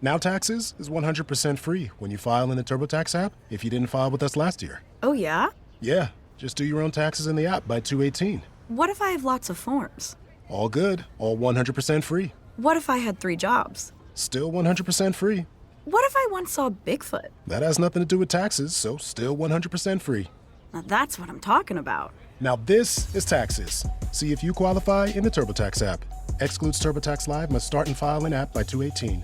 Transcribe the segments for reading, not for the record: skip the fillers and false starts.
Now taxes is 100% free when you file in the TurboTax app if you didn't file with us last year. Oh, yeah? Yeah, just do your own taxes in the app by 2/18. What if I have lots of forms? All good, all 100% free. What if I had 3 jobs? Still 100% free. What if I once saw Bigfoot? That has nothing to do with taxes, so still 100% free. Now that's what I'm talking about. Now this is taxes. See if you qualify in the TurboTax app. Excludes TurboTax Live, must start and file in app by 2/18.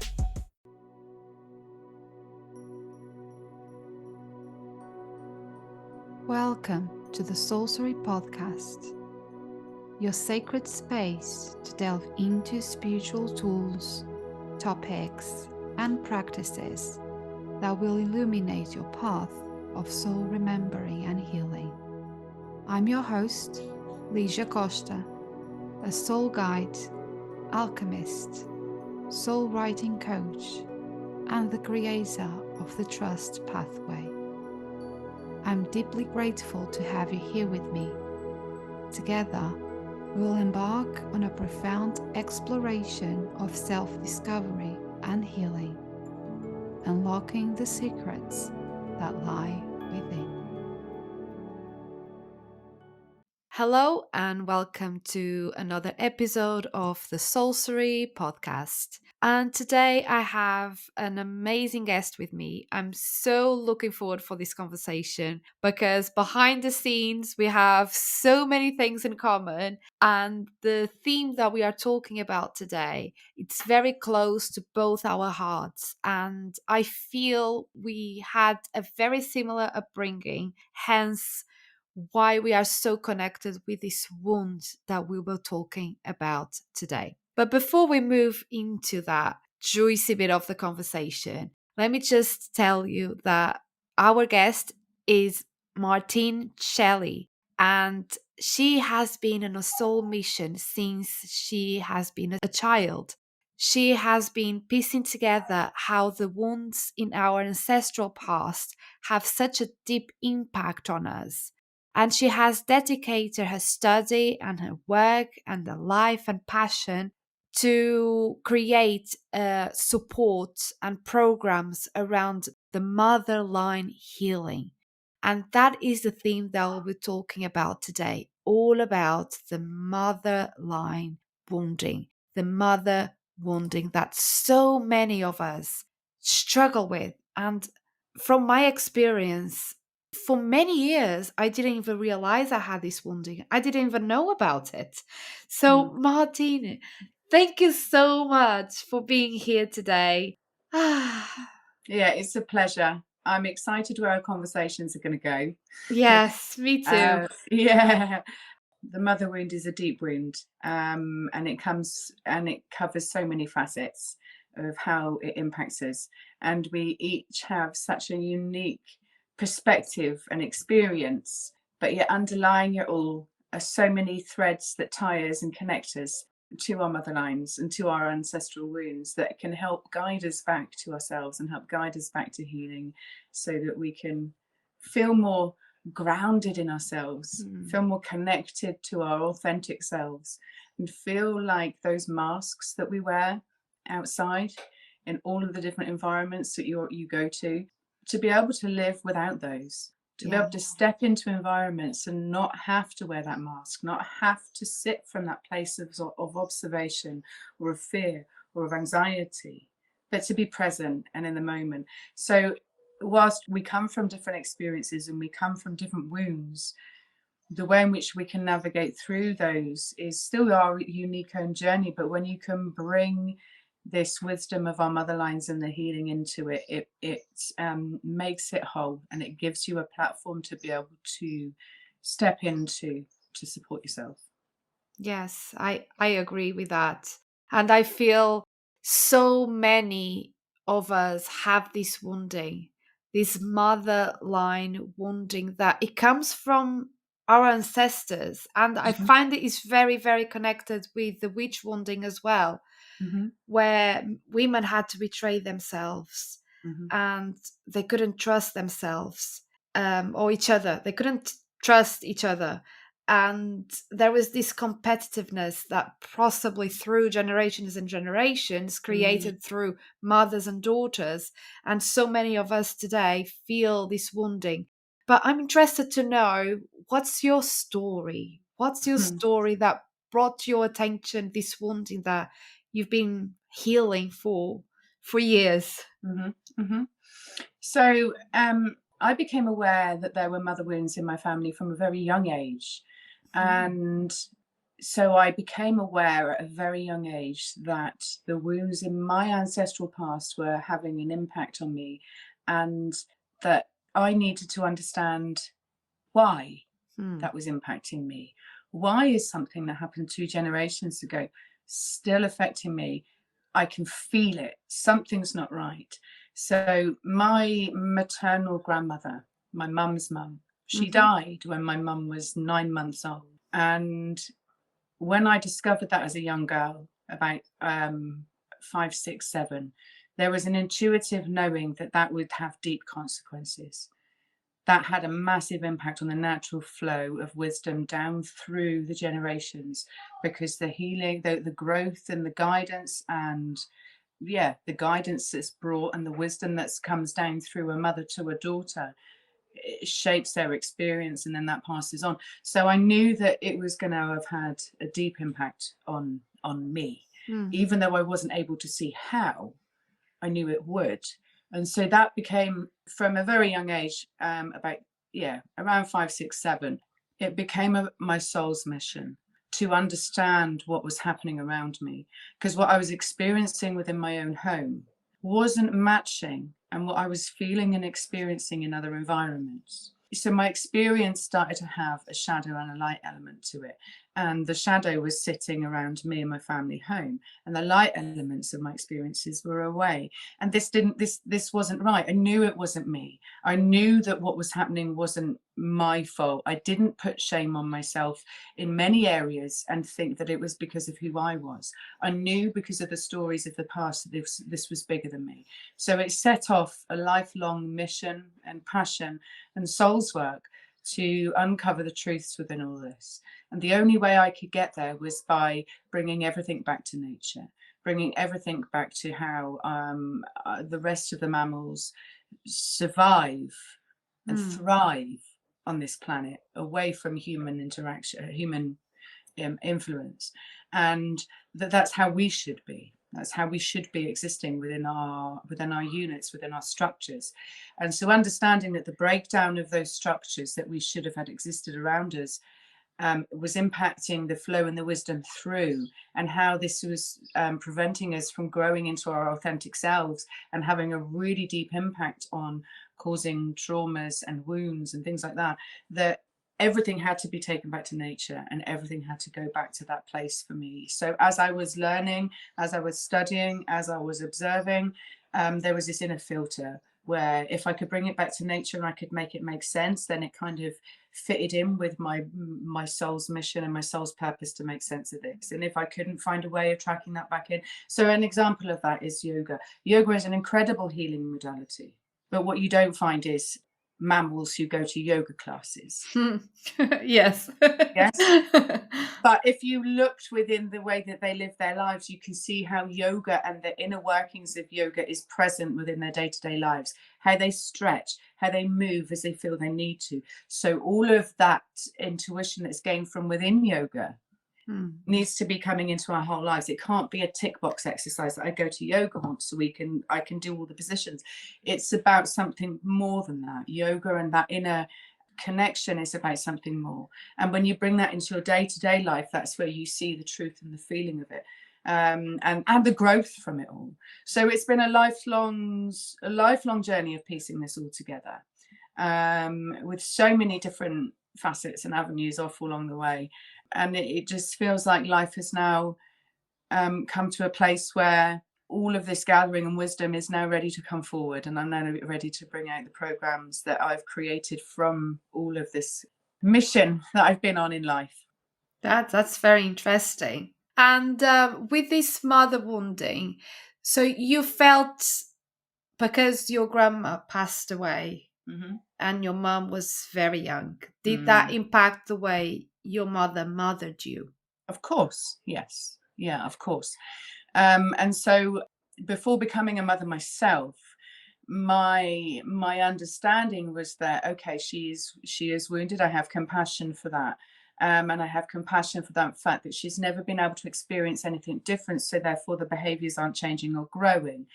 Welcome to the Sorcery Podcast, your sacred space to delve into spiritual tools, topics, and practices that will illuminate your path of soul remembering and healing. I'm your host, Lígia Costa, a soul guide, alchemist, soul writing coach, and the creator of the Trust Pathway. I'm deeply grateful to have you here with me. Together, we will embark on a profound exploration of self-discovery and healing, unlocking the secrets that lie within. Hello and welcome to another episode of the Sorcery Podcast. And today I have an amazing guest with me. I'm so looking forward for this conversation because behind the scenes we have so many things in common, and the theme that we are talking about today, it's very close to both our hearts, and I feel we had a very similar upbringing, hence why we are so connected with this wound that we were talking about today. But before we move into that juicy bit of the conversation, let me just tell you that our guest is Martine Shelley, and she has been on a soul mission since she has been a child. She has been piecing together how the wounds in our ancestral past have such a deep impact on us. And she has dedicated her study and her work and her life and passion to create support and programs around the mother line healing. And that is the theme that we'll be talking about today, all about the mother line wounding, the mother wounding that so many of us struggle with. And from my experience, for many years, I didn't even realize I had this wounding. I didn't even know about it. So, Martine, thank you so much for being here today. Yeah, it's a pleasure. I'm excited where our conversations are going to go. Yes, me too. Yeah, the mother wound is a deep wound, and it covers so many facets of how it impacts us. And we each have such a unique perspective and experience, but yet underlying it all are so many threads that tie us and connect us to our mother lines and to our ancestral wounds that can help guide us back to ourselves and help guide us back to healing, so that we can feel more grounded in ourselves, feel more connected to our authentic selves, and feel like those masks that we wear outside in all of the different environments that you go to be able to live without those, to be able to step into environments and not have to wear that mask, not have to sit from that place of observation or of fear or of anxiety, but to be present and in the moment. So whilst we come from different experiences and we come from different wounds, the way in which we can navigate through those is still our unique own journey. But when you can bring this wisdom of our mother lines and the healing into it, it makes it whole, and it gives you a platform to be able to step into to support yourself. Yes, I agree with that. And I feel so many of us have this wounding, this mother line wounding, that it comes from our ancestors. And I find it is very, very connected with the witch wounding as well, where women had to betray themselves and they couldn't trust themselves or each other. They couldn't trust each other. And there was this competitiveness that possibly through generations and generations created through mothers and daughters. And so many of us today feel this wounding. But I'm interested to know, what's your story? What's your story that brought your attention this wounding that you've been healing for years? So I became aware that there were mother wounds in my family from a very young age. And so I became aware at a very young age that the wounds in my ancestral past were having an impact on me, and that I needed to understand why that was impacting me. Why is something that happened 2 generations ago still affecting me? I can feel it. Something's not right. So my maternal grandmother, my mum's mum, she died when my mum was 9 months old. And when I discovered that as a young girl, about 5, 6, 7, there was an intuitive knowing that that would have deep consequences. That had a massive impact on the natural flow of wisdom down through the generations, because the healing, the growth and the guidance, and the guidance that's brought and the wisdom that comes down through a mother to a daughter, it shapes their experience, and then that passes on. So I knew that it was going to have had a deep impact on me, even though I wasn't able to see how. I knew it would. And so that became, from a very young age, around 5, 6, 7, it became my soul's mission to understand what was happening around me, because what I was experiencing within my own home wasn't matching and what I was feeling and experiencing in other environments. So my experience started to have a shadow and a light element to it. And the shadow was sitting around me and my family home, and the light elements of my experiences were away. And this wasn't right. I knew it wasn't me. I knew that what was happening wasn't my fault. I didn't put shame on myself in many areas and think that it was because of who I was. I knew, because of the stories of the past, that this was bigger than me. So it set off a lifelong mission and passion and soul's work to uncover the truths within all this. And the only way I could get there was by bringing everything back to nature, bringing everything back to how the rest of the mammals survive and thrive on this planet, away from human interaction, human influence. And that's how we should be. That's how we should be existing within our units, within our structures. And so understanding that the breakdown of those structures that we should have had existed around us was impacting the flow and the wisdom through, and how this was preventing us from growing into our authentic selves and having a really deep impact on causing traumas and wounds and things like that, that everything had to be taken back to nature, and everything had to go back to that place for me. So as I was learning, as I was studying, as I was observing, there was this inner filter where if I could bring it back to nature and I could make it make sense, then it kind of fitted in with my soul's mission and my soul's purpose to make sense of this. And if I couldn't find a way of tracking that back in, so an example of that is yoga. Yoga is an incredible healing modality, but what you don't find is mammals who go to yoga classes. Yes. Yes. But if you looked within the way that they live their lives, you can see how yoga and the inner workings of yoga is present within their day-to-day lives, how they stretch, how they move as they feel they need to. So all of that intuition that's gained from within yoga needs to be coming into our whole lives. It can't be a tick box exercise that I go to yoga once so I can do all the positions. It's about something more than that. Yoga and that inner connection is about something more. And when you bring that into your day-to-day life, that's where you see the truth and the feeling of it, and the growth from it all. So it's been a lifelong journey of piecing this all together, with so many different facets and avenues off along the way. And it just feels like life has now come to a place where all of this gathering and wisdom is now ready to come forward, and I'm now ready to bring out the programs that I've created from all of this mission that I've been on in life. That's very interesting. And with this mother wounding, so you felt, because your grandma passed away and your mom was very young, did that impact the way your mother mothered you? Of course, yes. Yeah, of course. And so before becoming a mother myself, my understanding was that, okay, she is wounded. I have compassion for that. And I have compassion for that fact that she's never been able to experience anything different. So therefore the behaviors aren't changing or growing.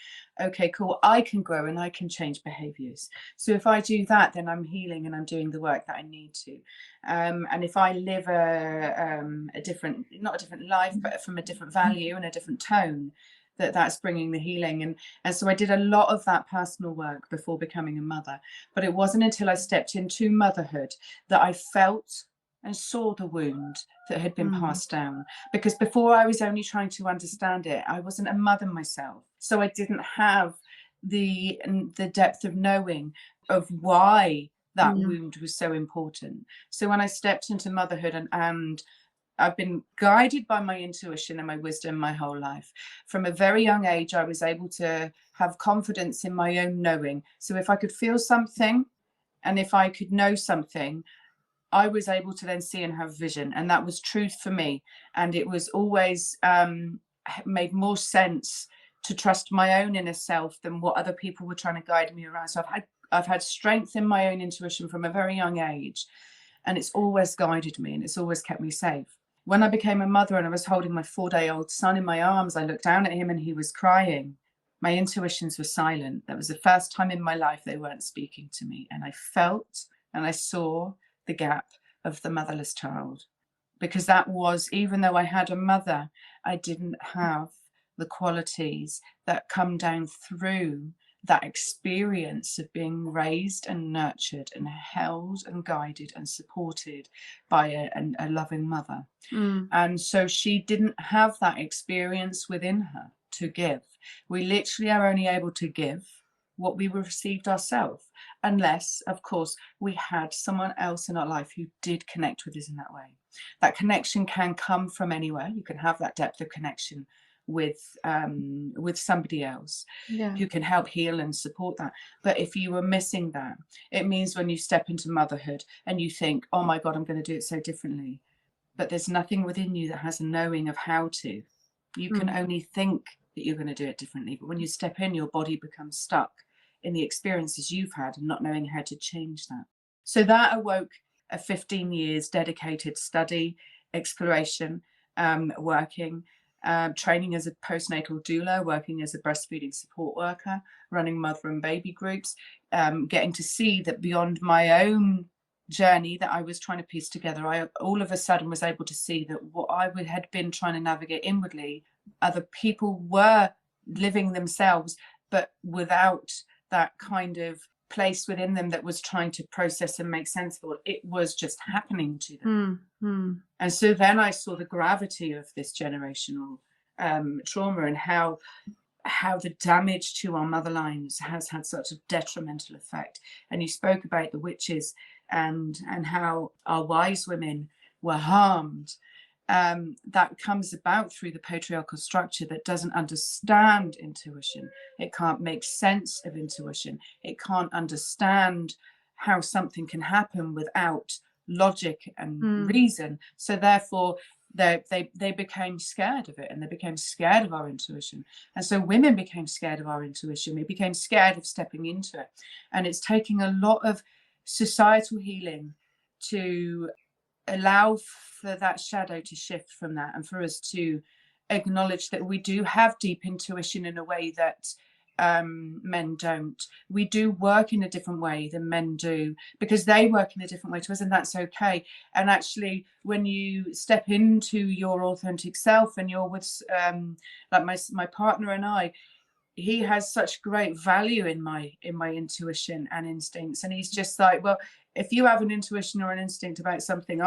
Okay, cool. I can grow and I can change behaviors. So if I do that, then I'm healing and I'm doing the work that I need to. And if I live a different, not a different life, but from a different value and a different tone, that's bringing the healing. And so I did a lot of that personal work before becoming a mother. But it wasn't until I stepped into motherhood that I felt and saw the wound that had been passed down. Because before, I was only trying to understand it. I wasn't a mother myself. So I didn't have the depth of knowing of why that wound was so important. So when I stepped into motherhood, and I've been guided by my intuition and my wisdom my whole life. From a very young age, I was able to have confidence in my own knowing. So if I could feel something and if I could know something, I was able to then see and have vision. And that was truth for me. And it was always made more sense to trust my own inner self than what other people were trying to guide me around. So I've had strength in my own intuition from a very young age. And it's always guided me and it's always kept me safe. When I became a mother and I was holding my 4-day-old son in my arms, I looked down at him and he was crying. My intuitions were silent. That was the first time in my life they weren't speaking to me. And I felt and I saw the gap of the motherless child. Because that was, even though I had a mother, I didn't have the qualities that come down through that experience of being raised and nurtured and held and guided and supported by a loving mother. And so she didn't have that experience within her to give. We literally are only able to give what we received ourselves, unless, of course, we had someone else in our life who did connect with us in that way. That connection can come from anywhere. You can have that depth of connection with somebody else who can help heal and support that. But if you were missing that, it means when you step into motherhood and you think, oh my God, I'm going to do it so differently, but there's nothing within you that has a knowing of how to. You can only think that you're going to do it differently, but when you step in, your body becomes stuck in the experiences you've had and not knowing how to change that. So that awoke a 15 years dedicated study, exploration, working, training as a postnatal doula, working as a breastfeeding support worker, running mother and baby groups, getting to see that beyond my own journey that I was trying to piece together, I all of a sudden was able to see that what I had been trying to navigate inwardly, other people were living themselves, but without that kind of place within them that was trying to process and make sense of it. It was just happening to them. And so then I saw the gravity of this generational trauma and how the damage to our mother lines has had such a detrimental effect. And you spoke about the witches and how our wise women were harmed. That comes about through the patriarchal structure that doesn't understand intuition. It can't make sense of intuition. It can't understand how something can happen without logic and reason. So therefore, they became scared of it, and they became scared of our intuition. And so women became scared of our intuition. We became scared of stepping into it. And it's taking a lot of societal healing to allow for that shadow to shift from that, and for us to acknowledge that we do have deep intuition in a way that men don't. We do work in a different way than men do, because they work in a different way to us, and that's okay. And actually, when you step into your authentic self and you're with like my partner and I, he has such great value in my intuition and instincts, and he's just like, well, if you have an intuition or an instinct about something,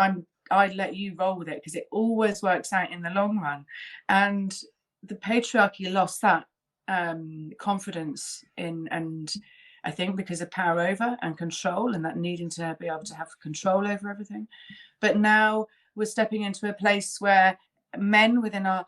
I'd let you roll with it, because it always works out in the long run. And the patriarchy lost that confidence in, and I think because of power over and control, and that needing to be able to have control over everything. But now we're stepping into a place where men within our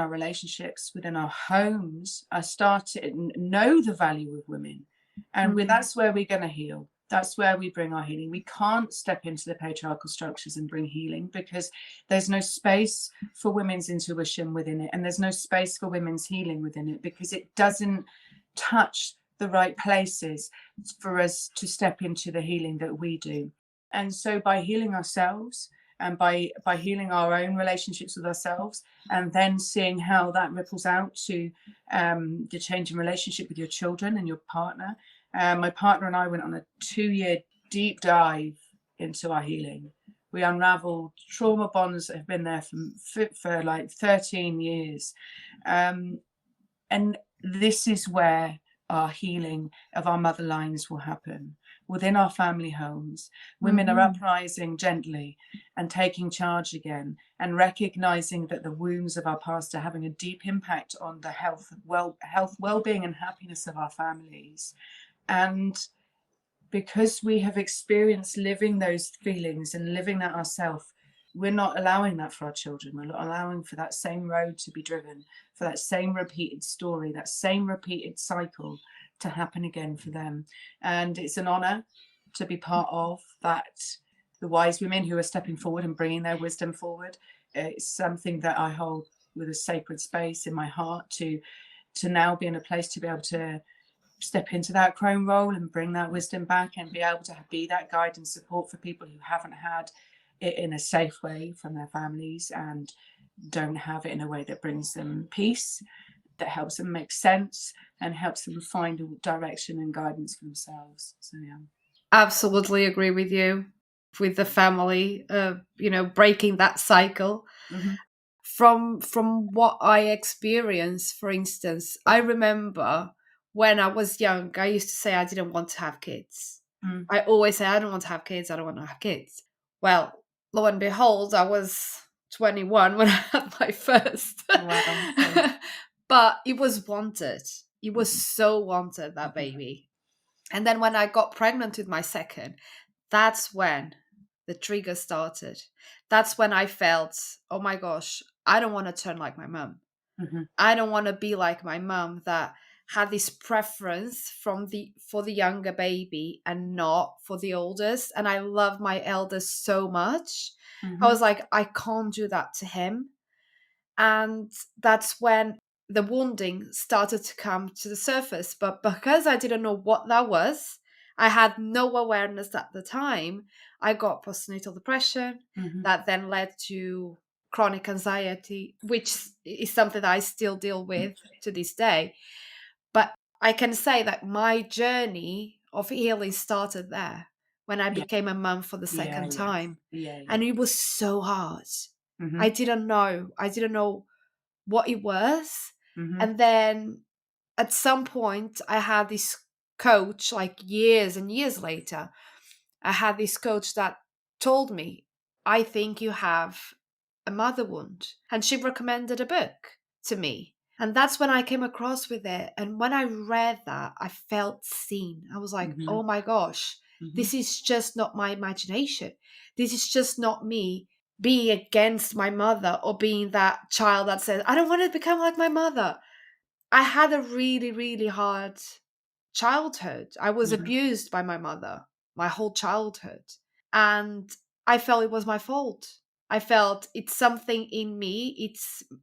relationships, within our homes, are starting to know the value of women, and that's where we're going to heal. That's where we bring our healing. We can't step into the patriarchal structures and bring healing, because there's no space for women's intuition within it, and there's no space for women's healing within it, because it doesn't touch the right places for us to step into the healing that we do. And so by healing ourselves, and by healing our own relationships with ourselves, and then seeing how that ripples out to the change in relationship with your children and your partner. My partner and I went on a 2-year deep dive into our healing. We unraveled trauma bonds that have been there for like 13 years. And this is where our healing of our mother lines will happen. Within our family homes, women are uprising gently and taking charge again, and recognizing that the wounds of our past are having a deep impact on the health, well-being and happiness of our families. And because we have experienced living those feelings and living that ourselves, we're not allowing that for our children. We're not allowing for that same road to be driven, for that same repeated story, that same repeated cycle to happen again for them. And it's an honor to be part of that, the wise women who are stepping forward and bringing their wisdom forward. It's something that I hold with a sacred space in my heart to now be in a place to be able to step into that crone role and bring that wisdom back, and be able to be that guide and support for people who haven't had it in a safe way from their families, and don't have it in a way that brings them peace, that helps them make sense, and helps them find a direction and guidance for themselves. So yeah, Absolutely agree with you with the family, breaking that cycle. From what I experienced, for instance, I remember when I was young, I used to say I didn't want to have kids. I always say I don't want to have kids, I don't want to have kids. Well, lo and behold, I was 21 when I had my first. Wow. But it was wanted. It was so wanted, that baby. And then when I got pregnant with my second, that's when the trigger started. That's when I felt, oh my gosh, I don't want to turn like my mum. I don't want to be like my mum that had this preference for the younger baby and not for the oldest. And I love my eldest so much. I was like, I can't do that to him. And that's when the wounding started to come to the surface. But because I didn't know what that was, I had no awareness at the time, I got postnatal depression. That then led to chronic anxiety, which is something that I still deal with to this day. But I can say that my journey of healing started there when I became a mum for the second time. And it was so hard. I didn't know what it was. And then at some point I had this coach, like years and years later, I had this coach that told me, I think you have a mother wound. And she recommended a book to me. And that's when I came across with it. And when I read that, I felt seen. I was like, oh my gosh, this is just not my imagination. This is just not me being against my mother, or being that child that says, I don't want to become like my mother. I had a really, really hard childhood. I was abused by my mother my whole childhood. And I felt it was my fault. I felt it's something in me.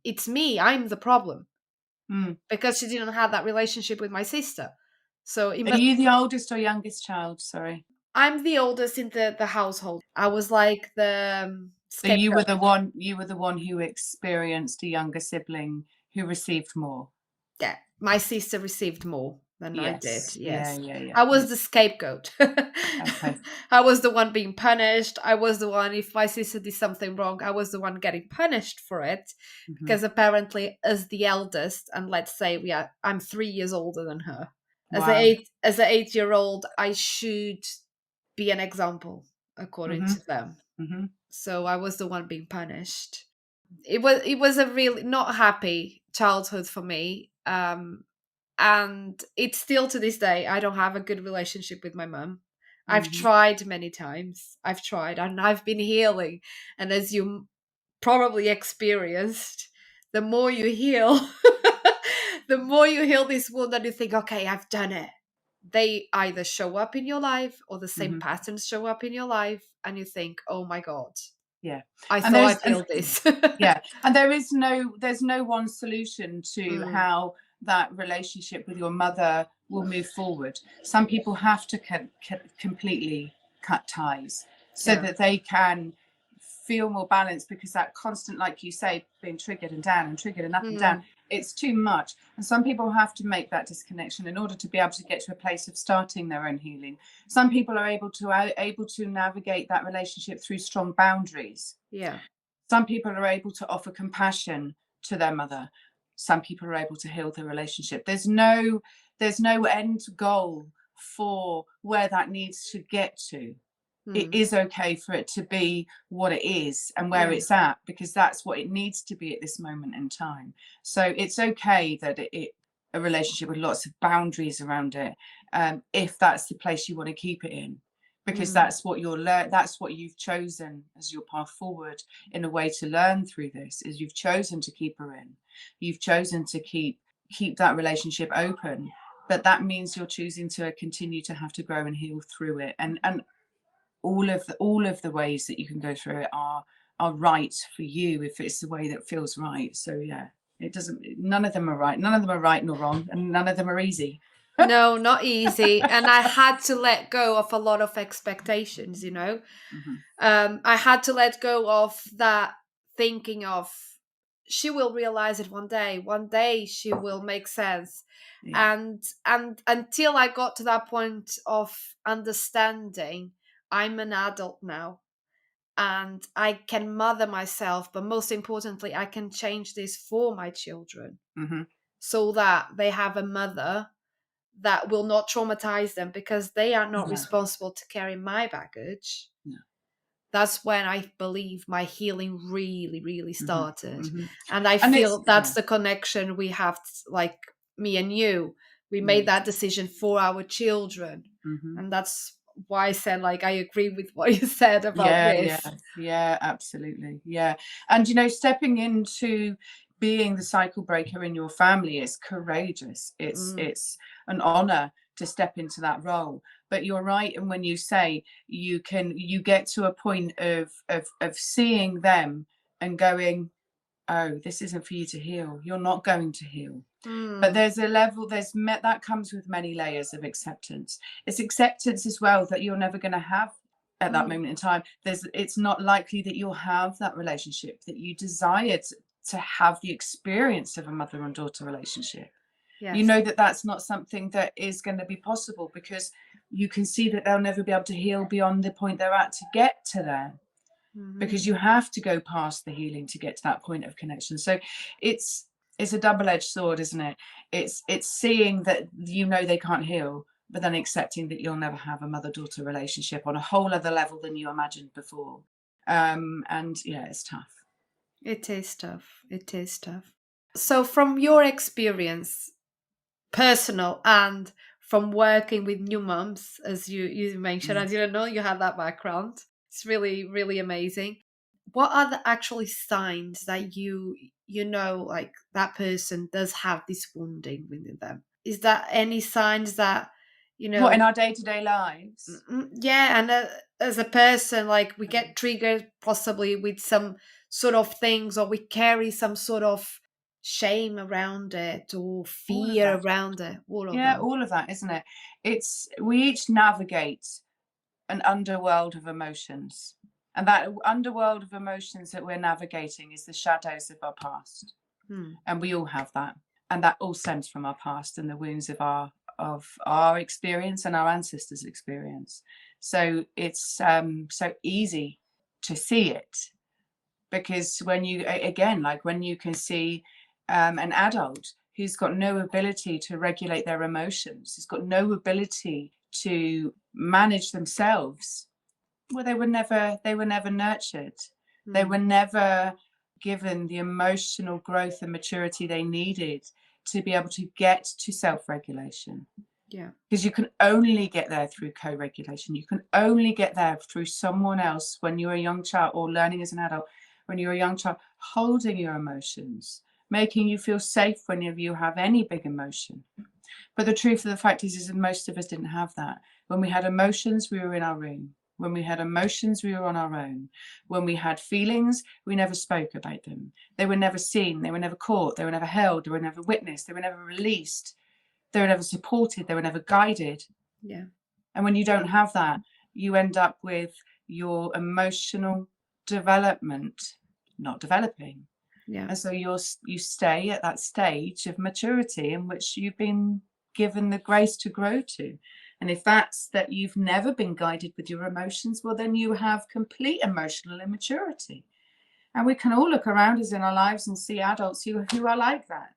It's me. I'm the problem. Because she didn't have that relationship with my sister. So Are you the oldest or youngest child? Sorry. I'm the oldest in the household. I was like the So you were the one who experienced a younger sibling who received more. Yeah, my sister received more than I did. Yes. Yeah. I was the scapegoat. Okay. I was the one being punished. I was the one, if my sister did something wrong, I was the one getting punished for it. Because apparently, as the eldest, and let's say I'm 3 years older than her. As Wow. an 8-year-old, I should be an example according to them. So I was the one being punished. It was a really not happy childhood for me. And it's still to this day, I don't have a good relationship with my mum. I've tried many times. And I've been healing. And as you probably experienced, the more you heal, the more you heal this wound, and you think, okay, I've done it. they either show up in your life or the same Mhm. patterns show up in your life, and you think, oh my God, Yeah. I And thought there's I feel this. yeah, and there's no one solution to Mm, how that relationship with your mother will move forward. Some people have to completely cut ties so yeah. that they can feel more balanced, because that constant, like you say, being triggered and down and triggered and up and down, Mm, it's too much. And some people have to make that disconnection in order to be able to get to a place of starting their own healing. Some people are able to navigate that relationship through strong boundaries. yeah. Some people are able to offer compassion to their mother. Some people are able to heal the relationship. There's no end goal for where that needs to get to. It Mm, is okay for it to be what it is and where yeah. it's at, because that's what it needs to be at this moment in time. So it's okay that a relationship with lots of boundaries around it, if that's the place you want to keep it in, because Mm, that's what that's what you've chosen as your path forward, in a way to learn through this, is you've chosen to keep her in. You've chosen to keep that relationship open, but that means you're choosing to continue to have to grow and heal through it. And all of the ways that you can go through it are right for you, if it's the way that feels right. So yeah, it doesn't none of them are right. None of them are right nor wrong, and none of them are easy. no, not easy. And I had to let go of a lot of expectations, Mhm. I had to let go of that thinking of she will realize it one day. One day she will make sense. Yeah. And until I got to that point of understanding, I'm an adult now and I can mother myself, but most importantly, I can change this for my children Hmm. so that they have a mother that will not traumatize them because they are not Yeah. responsible to carry my baggage. Yeah. That's when I believe my healing really, really Hmm. started. Hmm. And I And it's feel that's the connection we have, like me and you. We made yes. that decision for our children. Hmm. And that's why I said, like, I agree with what you said about Yeah, yeah, this. yeah, absolutely. Yeah. And stepping into being the cycle breaker in your family is courageous. It's Mm, it's an honor to step into that role. But you're right, and when you say you get to a point of seeing them and going, oh, this isn't for you to heal. You're not going to heal. But mm, there's a level, that comes with many layers of acceptance. It's acceptance as well that you're never going to have at that mm, moment in time. It's not likely that you'll have that relationship that you desired to have, the experience of a mother and daughter relationship. You yes. know that that's not something that is going to be possible, because you can see that they'll never be able to heal beyond the point they're at to get to there, Hmm. because you have to go past the healing to get to that point of connection. So it's it's a double-edged sword, isn't it? It's seeing that they can't heal, but then accepting that you'll never have a mother-daughter relationship on a whole other level than you imagined before. And yeah, it's tough. It is tough. It is tough. So, from your experience, personal and from working with new moms, as you mentioned, I Yes. didn't know you had that background. It's really, really amazing. What are the actually signs that you know, like that person does have this wounding within them? Is that any signs that you What, in know our day-to-day lives? yeah, and as a person, like we get triggered possibly with some sort of things, or we carry some sort of shame around it or All of fear that. around it, all of Yeah, them. all of that, isn't it? We each navigate an underworld of emotions. And that underworld of emotions that we're navigating is the shadows of our past. Hmm. And we all have that. And that all stems from our past and the wounds of our experience and our ancestors' experience. So it's so easy to see it, because when you can see an adult who's got no ability to regulate their emotions, who's got no ability to manage themselves, well, they were never nurtured. They Hmm. were never given the emotional growth and maturity they needed to be able to get to self-regulation, Yeah. because you can only get there through co-regulation. You can only get there through someone else, when you're a young child, or learning as an adult when you're a young child, holding your emotions, making you feel safe whenever you have any big emotion. But the truth of the fact is that most of us didn't have that. When we had emotions, we were in our room. When we had emotions, we were on our own. When we had feelings, we never spoke about them. They were never seen. They were never caught. They were never held. They were never witnessed. They were never released. They were never supported. They were never guided. Yeah. And when you don't have that, you end up with your emotional development not developing. Yeah. And so you stay at that stage of maturity in which you've been given the grace to grow to. And if that's that you've never been guided with your emotions, well, then you have complete emotional immaturity. And we can all look around us in our lives and see adults who are like that.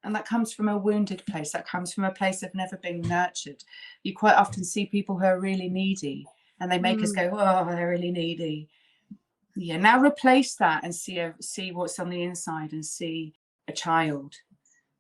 And that comes from a wounded place. That comes from a place of never being nurtured. You quite often see people who are really needy, and they make us go, oh, they're really needy. Yeah, now replace that and see what's on the inside, and see a child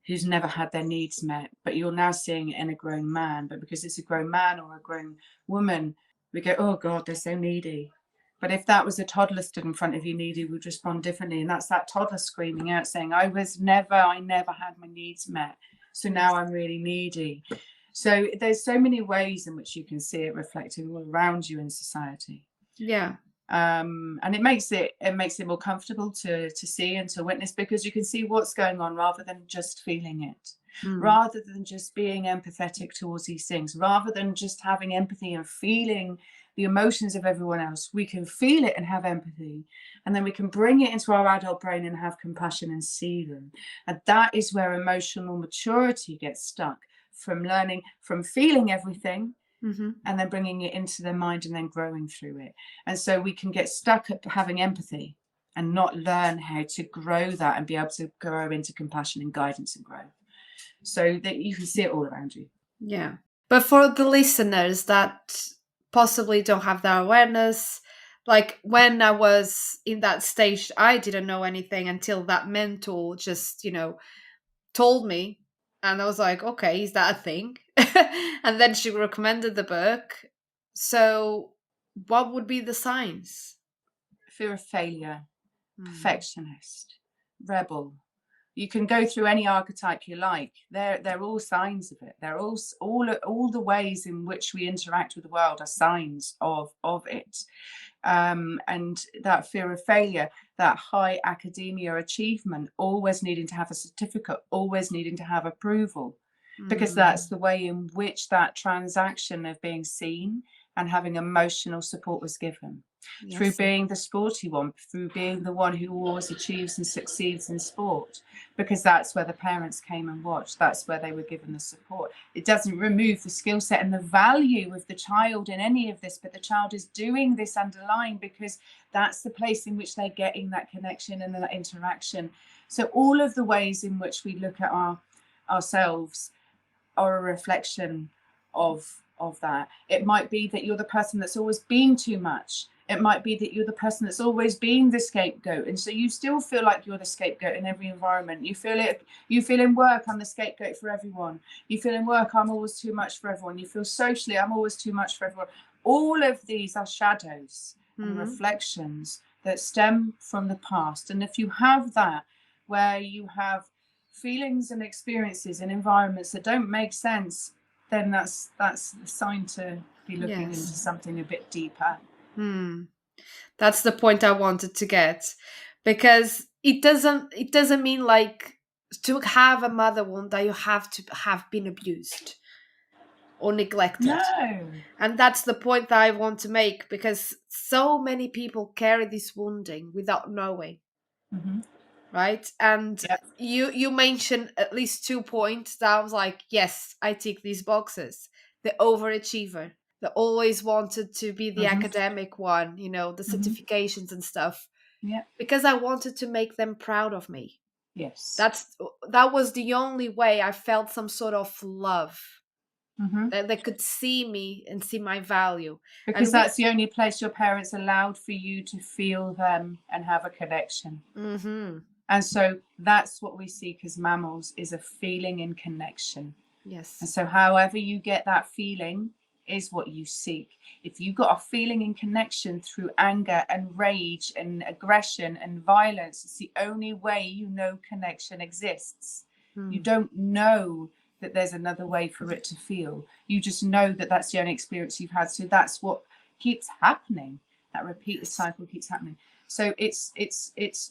who's never had their needs met, but you're now seeing it in a grown man. But because it's a grown man or a grown woman, we go, oh God, they're so needy. But if that was a toddler stood in front of you needy, we'd respond differently. And that's that toddler screaming out saying, I never had my needs met. So now I'm really needy. So there's so many ways in which you can see it reflecting all around you in society. Yeah. And it makes it more comfortable to see and to witness, because you can see what's going on rather than just feeling it, rather than just being empathetic towards these things, rather than just having empathy and feeling the emotions of everyone else. We can feel it and have empathy, and then we can bring it into our adult brain and have compassion and see them. And that is where emotional maturity gets stuck, from learning, from feeling everything, and then bringing it into their mind and then growing through it. And so we can get stuck at having empathy and not learn how to grow that and be able to grow into compassion and guidance and growth, so that you can see it all around you. Yeah. But for the listeners that possibly don't have that awareness, like when I was in that stage, I didn't know anything until that mentor just, told me. And I was like, okay, is that a thing? And then she recommended the book. So what would be the signs? Fear of failure, perfectionist, rebel. You can go through any archetype you like. They're all signs of it. They're all the ways in which we interact with the world are signs of it. And that fear of failure, that high academia achievement, always needing to have a certificate, always needing to have approval, because that's the way in which that transaction of being seen and having emotional support was given. Yes. Through being the sporty one, through being the one who always achieves and succeeds in sport, because that's where the parents came and watched, that's where they were given the support. It doesn't remove the skill set and the value of the child in any of this, but the child is doing this underlying because that's the place in which they're getting that connection and that interaction. So all of the ways in which we look at ourselves are a reflection of that. It might be that you're the person that's always been too much. It might be that you're the person that's always been the scapegoat. And so you still feel like you're the scapegoat in every environment. You feel in work, I'm the scapegoat for everyone. You feel in work, I'm always too much for everyone. You feel socially, I'm always too much for everyone. All of these are shadows and reflections that stem from the past. And if you have that, where you have feelings and experiences in environments that don't make sense, then that's the sign to be looking into something a bit deeper. That's the point I wanted to get, because it doesn't mean like to have a mother wound that you have to have been abused or neglected. No. And that's the point that I want to make, because so many people carry this wounding without knowing. Right? And you mentioned at least 2 points that I was like, yes, I tick these boxes. The overachiever, that always wanted to be the academic one, the certifications and stuff. Yeah. Because I wanted to make them proud of me. Yes. That was the only way I felt some sort of love. That they could see me and see my value. Because that's the only place your parents allowed for you to feel them and have a connection. And so that's what we seek as mammals, is a feeling and connection. Yes. And so however you get that feeling is what you seek. If you got a feeling and connection through anger and rage and aggression and violence, it's the only way connection exists. You don't know that there's another way for it to feel. You just know that that's the only experience you've had. So that's what keeps happening. That repeated cycle keeps happening. So it's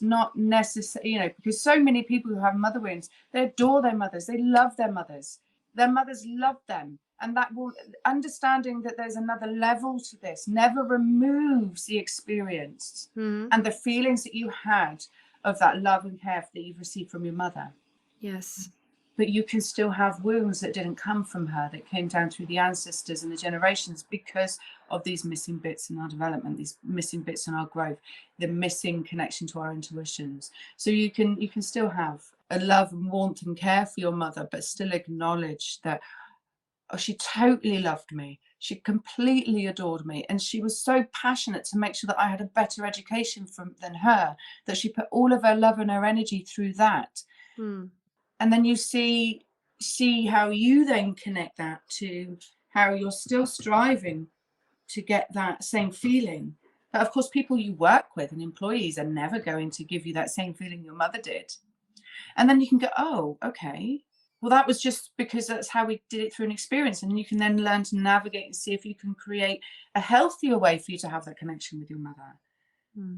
not necessary, because so many people who have mother wounds, they adore their mothers. They love their mothers. Their mothers love them. And that will, understanding that there's another level to this never removes the experience and the feelings that you had of that love and care that you've received from your mother. Yes. But you can still have wounds that didn't come from her, that came down through the ancestors and the generations because of these missing bits in our development, these missing bits in our growth, the missing connection to our intuitions. So you can still have a love and warmth and care for your mother, but still acknowledge that, oh, she totally loved me. She completely adored me. And she was so passionate to make sure that I had a better education than her, that she put all of her love and her energy through that. And then you see how you then connect that to how you're still striving to get that same feeling. But of course, people you work with and employees are never going to give you that same feeling your mother did. And then you can go, oh, okay. Well, that was just because that's how we did it through an experience. And you can then learn to navigate and see if you can create a healthier way for you to have that connection with your mother.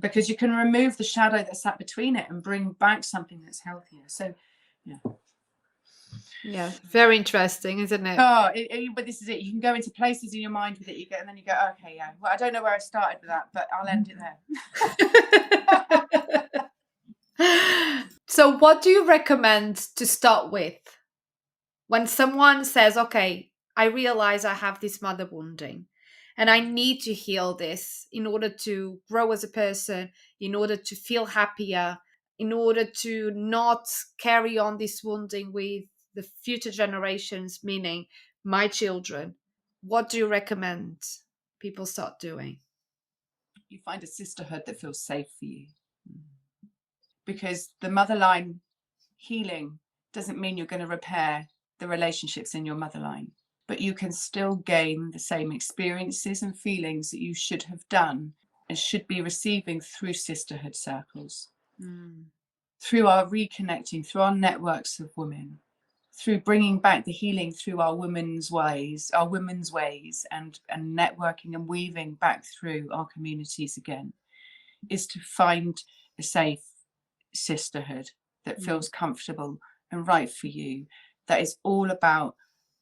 Because you can remove the shadow that sat between it and bring back something that's healthier. So, yeah. Yeah, very interesting, isn't it? Oh, but this is it. You can go into places in your mind with it. And then you go, okay, yeah. Well, I don't know where I started with that, but I'll end it there. So what do you recommend to start with? When someone says, okay, I realize I have this mother wounding and I need to heal this in order to grow as a person, in order to feel happier, in order to not carry on this wounding with the future generations, meaning my children. What do you recommend people start doing? You find a sisterhood that feels safe for you. Because the motherline healing doesn't mean you're going to repair the relationships in your motherline, but you can still gain the same experiences and feelings that you should have done and should be receiving through sisterhood circles, through our reconnecting, through our networks of women, through bringing back the healing through our women's ways, and networking and weaving back through our communities again, is to find a safe sisterhood that feels comfortable and right for you, that is all about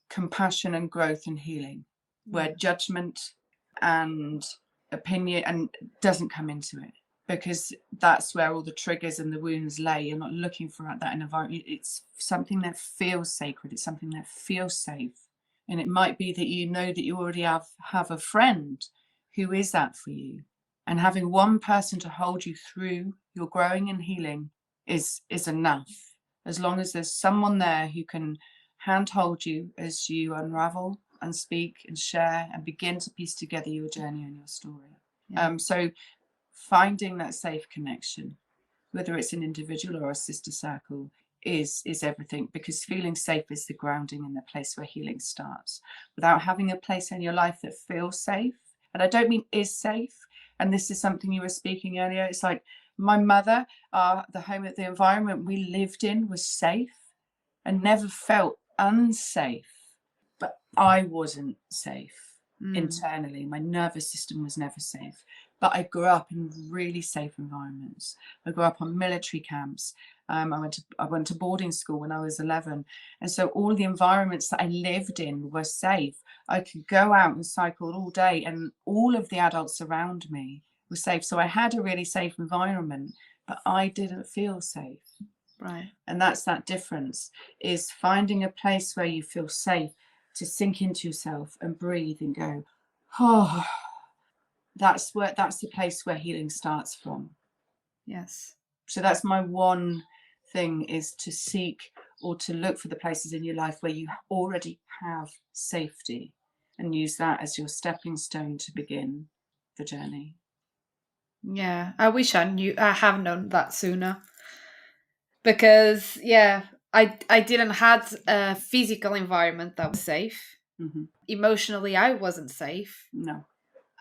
compassion and growth and healing, where judgment and opinion and doesn't come into it, because that's where all the triggers and the wounds lay. You're not looking for that environment. It's something that feels sacred. It's something that feels safe. And it might be that you know that you already have a friend who is that for you, and having one person to hold you through your growing and healing is enough, as long as there's someone there who can handhold you as you unravel and speak and share and begin to piece together your journey and your story. So finding that safe connection, whether it's an individual or a sister circle, is everything, because feeling safe is the grounding and the place where healing starts. Without having a place in your life that feels safe, and I don't mean is safe, and this is something you were speaking earlier, it's like my mother, the home, the environment we lived in was safe and never felt unsafe, but I wasn't safe internally. My nervous system was never safe, but I grew up in really safe environments. I grew up on military camps. I went to boarding school when I was 11, and so all the environments that I lived in were safe. I could go out and cycle all day, and all of the adults around me were safe. So I had a really safe environment, but I didn't feel safe. Right. And that's that difference, is finding a place where you feel safe to sink into yourself and breathe and go, oh, that's the place where healing starts from. Yes. So that's my one thing, is to seek or to look for the places in your life where you already have safety, and use that as your stepping stone to begin the journey. Yeah, I wish I have known that sooner. Because I didn't have a physical environment that was safe. Emotionally, I wasn't safe. No.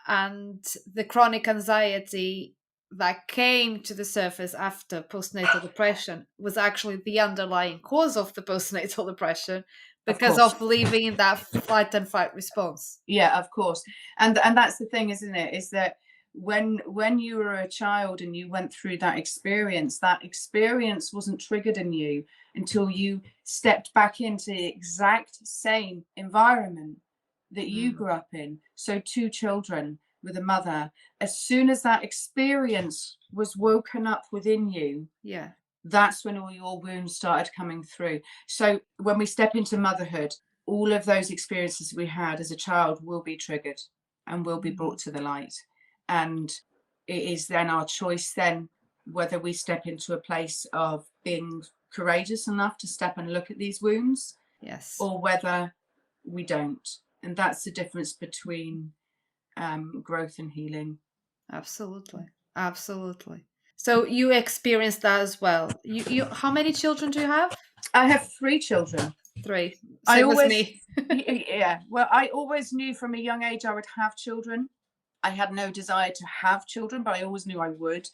And the chronic anxiety that came to the surface after postnatal depression was actually the underlying cause of the postnatal depression, because course. of living in that flight and fight response. Yeah, of course. And that's the thing, isn't it? Is that when you were a child and you went through that experience wasn't triggered in you until you stepped back into the exact same environment that you grew up in. So 2 children with a mother, as soon as that experience was woken up within you, Yeah. that's when all your wounds started coming through. So when we step into motherhood, all of those experiences we had as a child will be triggered and will be brought to the light. And it is then our choice then whether we step into a place of being courageous enough to step and look at these wounds, Yes. or whether we don't. And that's the difference between growth and healing. Absolutely. Absolutely. So you experienced that as well. You how many children do you have? I have 3 children. 3. I Same as always, me. yeah. Well, I always knew from a young age I would have children. I had no desire to have children, but I always knew I would.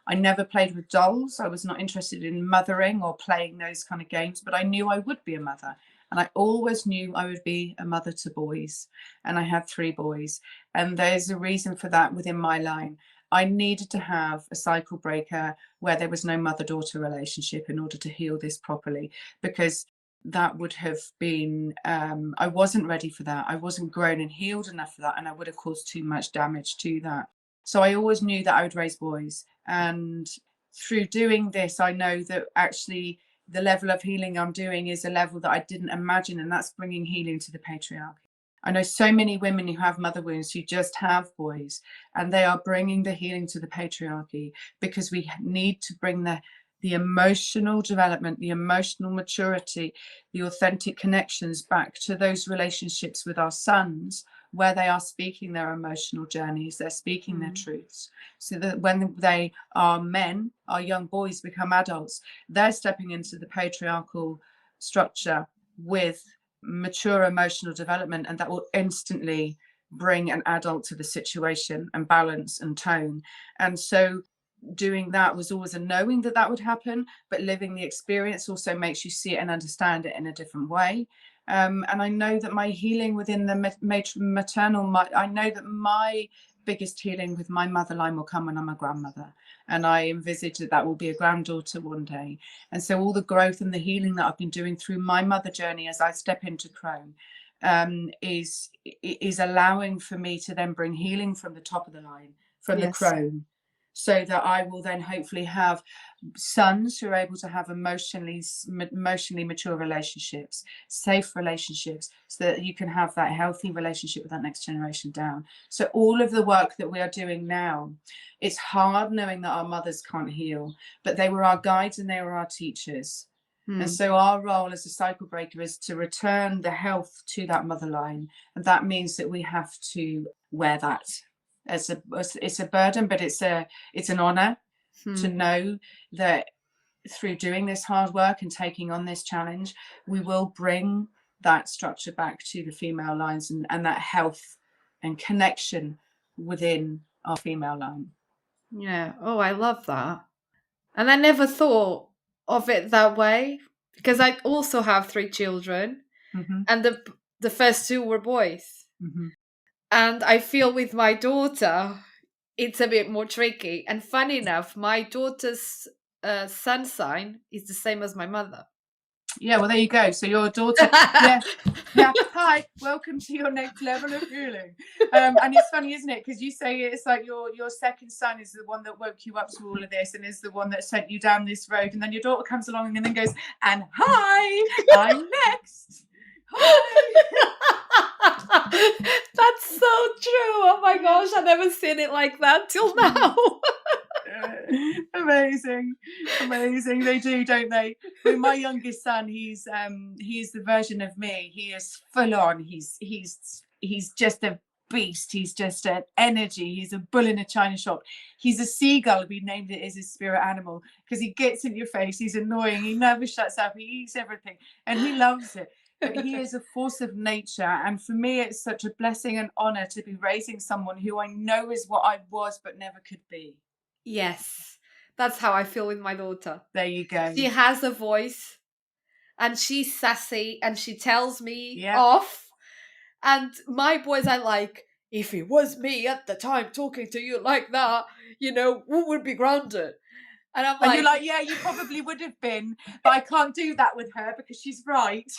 I never played with dolls. I was not interested in mothering or playing those kind of games, but I knew I would be a mother. And I always knew I would be a mother to boys. And I had 3 boys. And there's a reason for that within my line. I needed to have a cycle breaker where there was no mother-daughter relationship in order to heal this properly, because that would have been, I wasn't ready for that. I wasn't grown and healed enough for that, and I would have caused too much damage to that. So I always knew that I would raise boys. And through doing this, I know that actually the level of healing I'm doing is a level that I didn't imagine, and that's bringing healing to the patriarchy. I know so many women who have mother wounds who just have boys, and they are bringing the healing to the patriarchy, because we need to bring the emotional development, the emotional maturity, the authentic connections back to those relationships with our sons, where they are speaking their emotional journeys, they're speaking their truths, so that when they are men, our young boys become adults, they're stepping into the patriarchal structure with mature emotional development, and that will instantly bring an adult to the situation and balance and tone. And so doing that was always a knowing that that would happen, but living the experience also makes you see it and understand it in a different way. And I know that my healing within the maternal, I know that my biggest healing with my mother line will come when I'm a grandmother, and I envisage that that will be a granddaughter one day. And so all the growth and the healing that I've been doing through my mother journey as I step into crone is allowing for me to then bring healing from the top of the line, from the crone, so that I will then hopefully have sons who are able to have emotionally mature relationships, safe relationships, so that you can have that healthy relationship with that next generation down. So all of the work that we are doing now, it's hard knowing that our mothers can't heal, but they were our guides and they were our teachers. And so our role as a cycle breaker is to return the health to that mother line. And that means that we have to wear that. It's a burden, but it's an honor to know that through doing this hard work and taking on this challenge, we will bring that structure back to the female lines, and that health and connection within our female line. Yeah. Oh, I love that. And I never thought of it that way, because I also have 3 children, and the first 2 were boys. And I feel with my daughter, it's a bit more tricky. And funny enough, my daughter's sun sign is the same as my mother. Yeah, well, there you go. So your daughter, yeah. Hi, welcome to your next level of healing. And it's funny, isn't it? Because you say it's like your second son is the one that woke you up to all of this, and is the one that sent you down this road. And then your daughter comes along and then goes, and hi, I'm next. Hi. That's so true. Oh my gosh, I've never seen it like that till now. Amazing. They do, don't they? Well, my youngest son, he is the version of me. He is full on. He's just a beast. He's just an energy. He's a bull in a china shop. He's a seagull. We named it as his spirit animal because he gets in your face. He's annoying. He never shuts up. He eats everything and he loves it. But he is a force of nature. And for me, it's such a blessing and honor to be raising someone who I know is what I was, but never could be. Yes, that's how I feel with my daughter. There you go. She has a voice, and she's sassy and she tells me Yeah. off. And my boys are like, if it was me at the time talking to you like that, you know, we would be grounded. And I'm And you're like, like, yeah, you probably would have been, but I can't do that with her because she's right.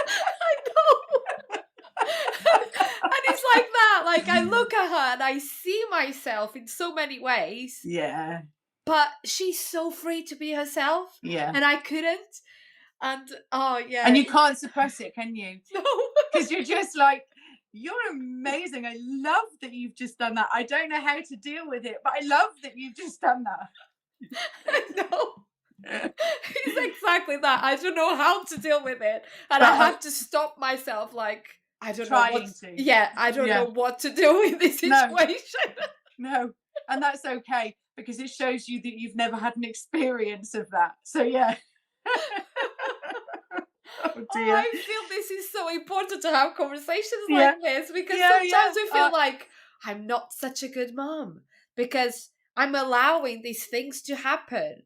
I know. And it's like that. Like, I look at her and I see myself in so many ways, Yeah. but she's so free to be herself, Yeah. and I couldn't. And oh yeah, And you can't suppress it, can you? no. Because you're just like, you're amazing. I love that you've just done that. I don't know how to deal with it, but I love that you've just done that. I know. It's exactly that. I don't know how to deal with it, and I have to stop myself. Like, I don't know Trying what. to. Yeah, I don't know what to do in this No. situation. No, and that's okay because it shows you that you've never had an experience of that. So yeah. Oh Oh, dear. I feel this is so important to have conversations Yeah. like this, because Yeah, sometimes yeah. we feel like I'm not such a good mom because I'm allowing these things to happen,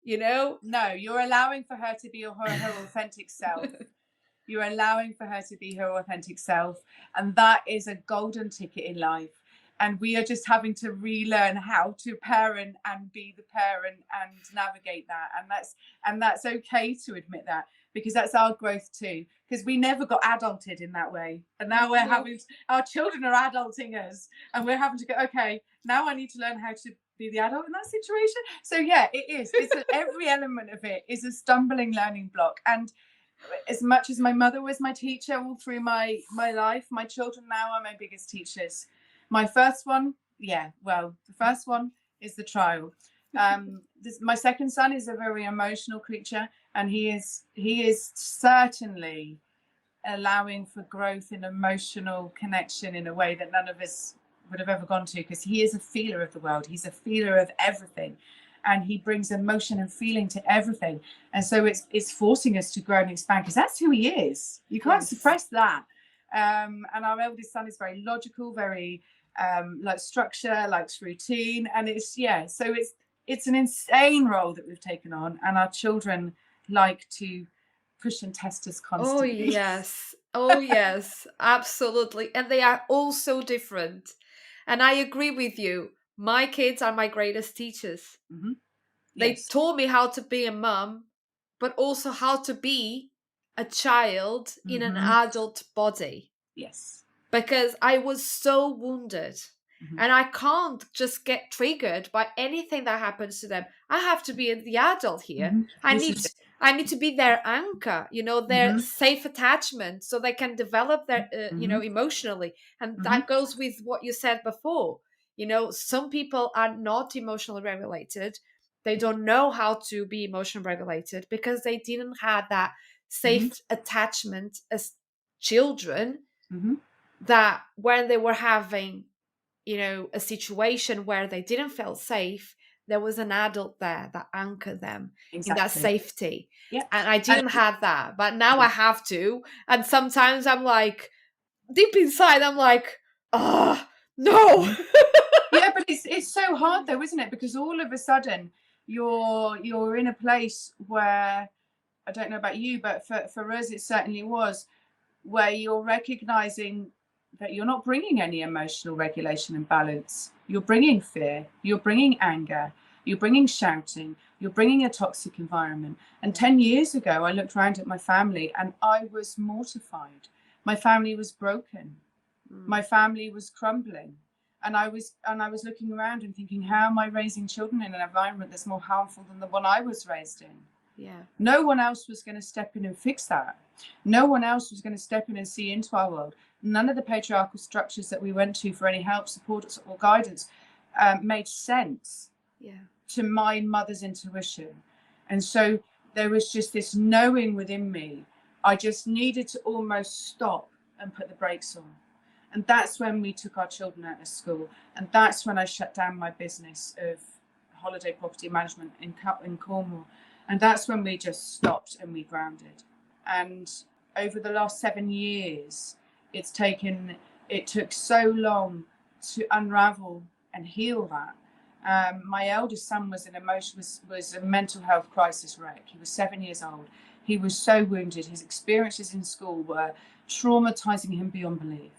you know? No, you're allowing for her to be her authentic self. You're allowing for her to be her authentic self. And that is a golden ticket in life. And we are just having to relearn how to parent and be the parent and navigate that. And that's okay to admit that, because that's our growth too. Because we never got adulted in that way. And now we're having, our children are adulting us, and we're having to go, okay, now I need to learn how to be the adult in that situation. So yeah, it is. Every element of it is a stumbling learning block. And as much as my mother was my teacher all through my life, my children now are my biggest teachers. My first one, the first one is the trial. My second son is a very emotional creature, and he is certainly allowing for growth in emotional connection in a way that none of us would have ever gone to, because he is a feeler of the world. He's a feeler of everything, and he brings emotion and feeling to everything. And so it's forcing us to grow and expand, because that's who he is. You can't suppress that. And our eldest son is very logical, very likes structure, likes routine, and it's an insane role that we've taken on, and our children like to push and test us constantly. Oh yes, absolutely. And they are all so different. And I agree with you. My kids are my greatest teachers. Mm-hmm. They Yes. taught me how to be a mum, but also how to be a child in an adult body. Yes. Because I was so wounded. And I can't just get triggered by anything that happens to them. I have to be the adult here. I need to be their anchor, their safe attachment, so they can develop their, emotionally. And that goes with what you said before. Some people are not emotionally regulated. They don't know how to be emotionally regulated because they didn't have that safe attachment as children, that when they were having a situation where they didn't feel safe, there was an adult there that anchored them in that safety. And I didn't have that, but now I have to. And sometimes I'm like, deep inside, I'm like, no. Yeah, but it's so hard though, isn't it? Because all of a sudden you're in a place where, I don't know about you, but for us it certainly was, where you're recognizing that you're not bringing any emotional regulation and balance. You're bringing fear, you're bringing anger, you're bringing shouting, you're bringing a toxic environment. And 10 years ago, I looked around at my family and I was mortified. My family was broken. My family was crumbling. And I was looking around and thinking, how am I raising children in an environment that's more harmful than the one I was raised in? Yeah. No one else was going to step in and fix that. No one else was going to step in and see into our world. None of the patriarchal structures that we went to for any help, support, or guidance made sense to my mother's intuition. And so there was just this knowing within me. I just needed to almost stop and put the brakes on. And that's when we took our children out of school. And that's when I shut down my business of holiday property management in Cornwall. And that's when we just stopped and we grounded. And over the last 7 years, it took so long to unravel and heal that. My eldest son was a mental health crisis wreck. He was 7 years old. He was so wounded. His experiences in school were traumatizing him beyond belief.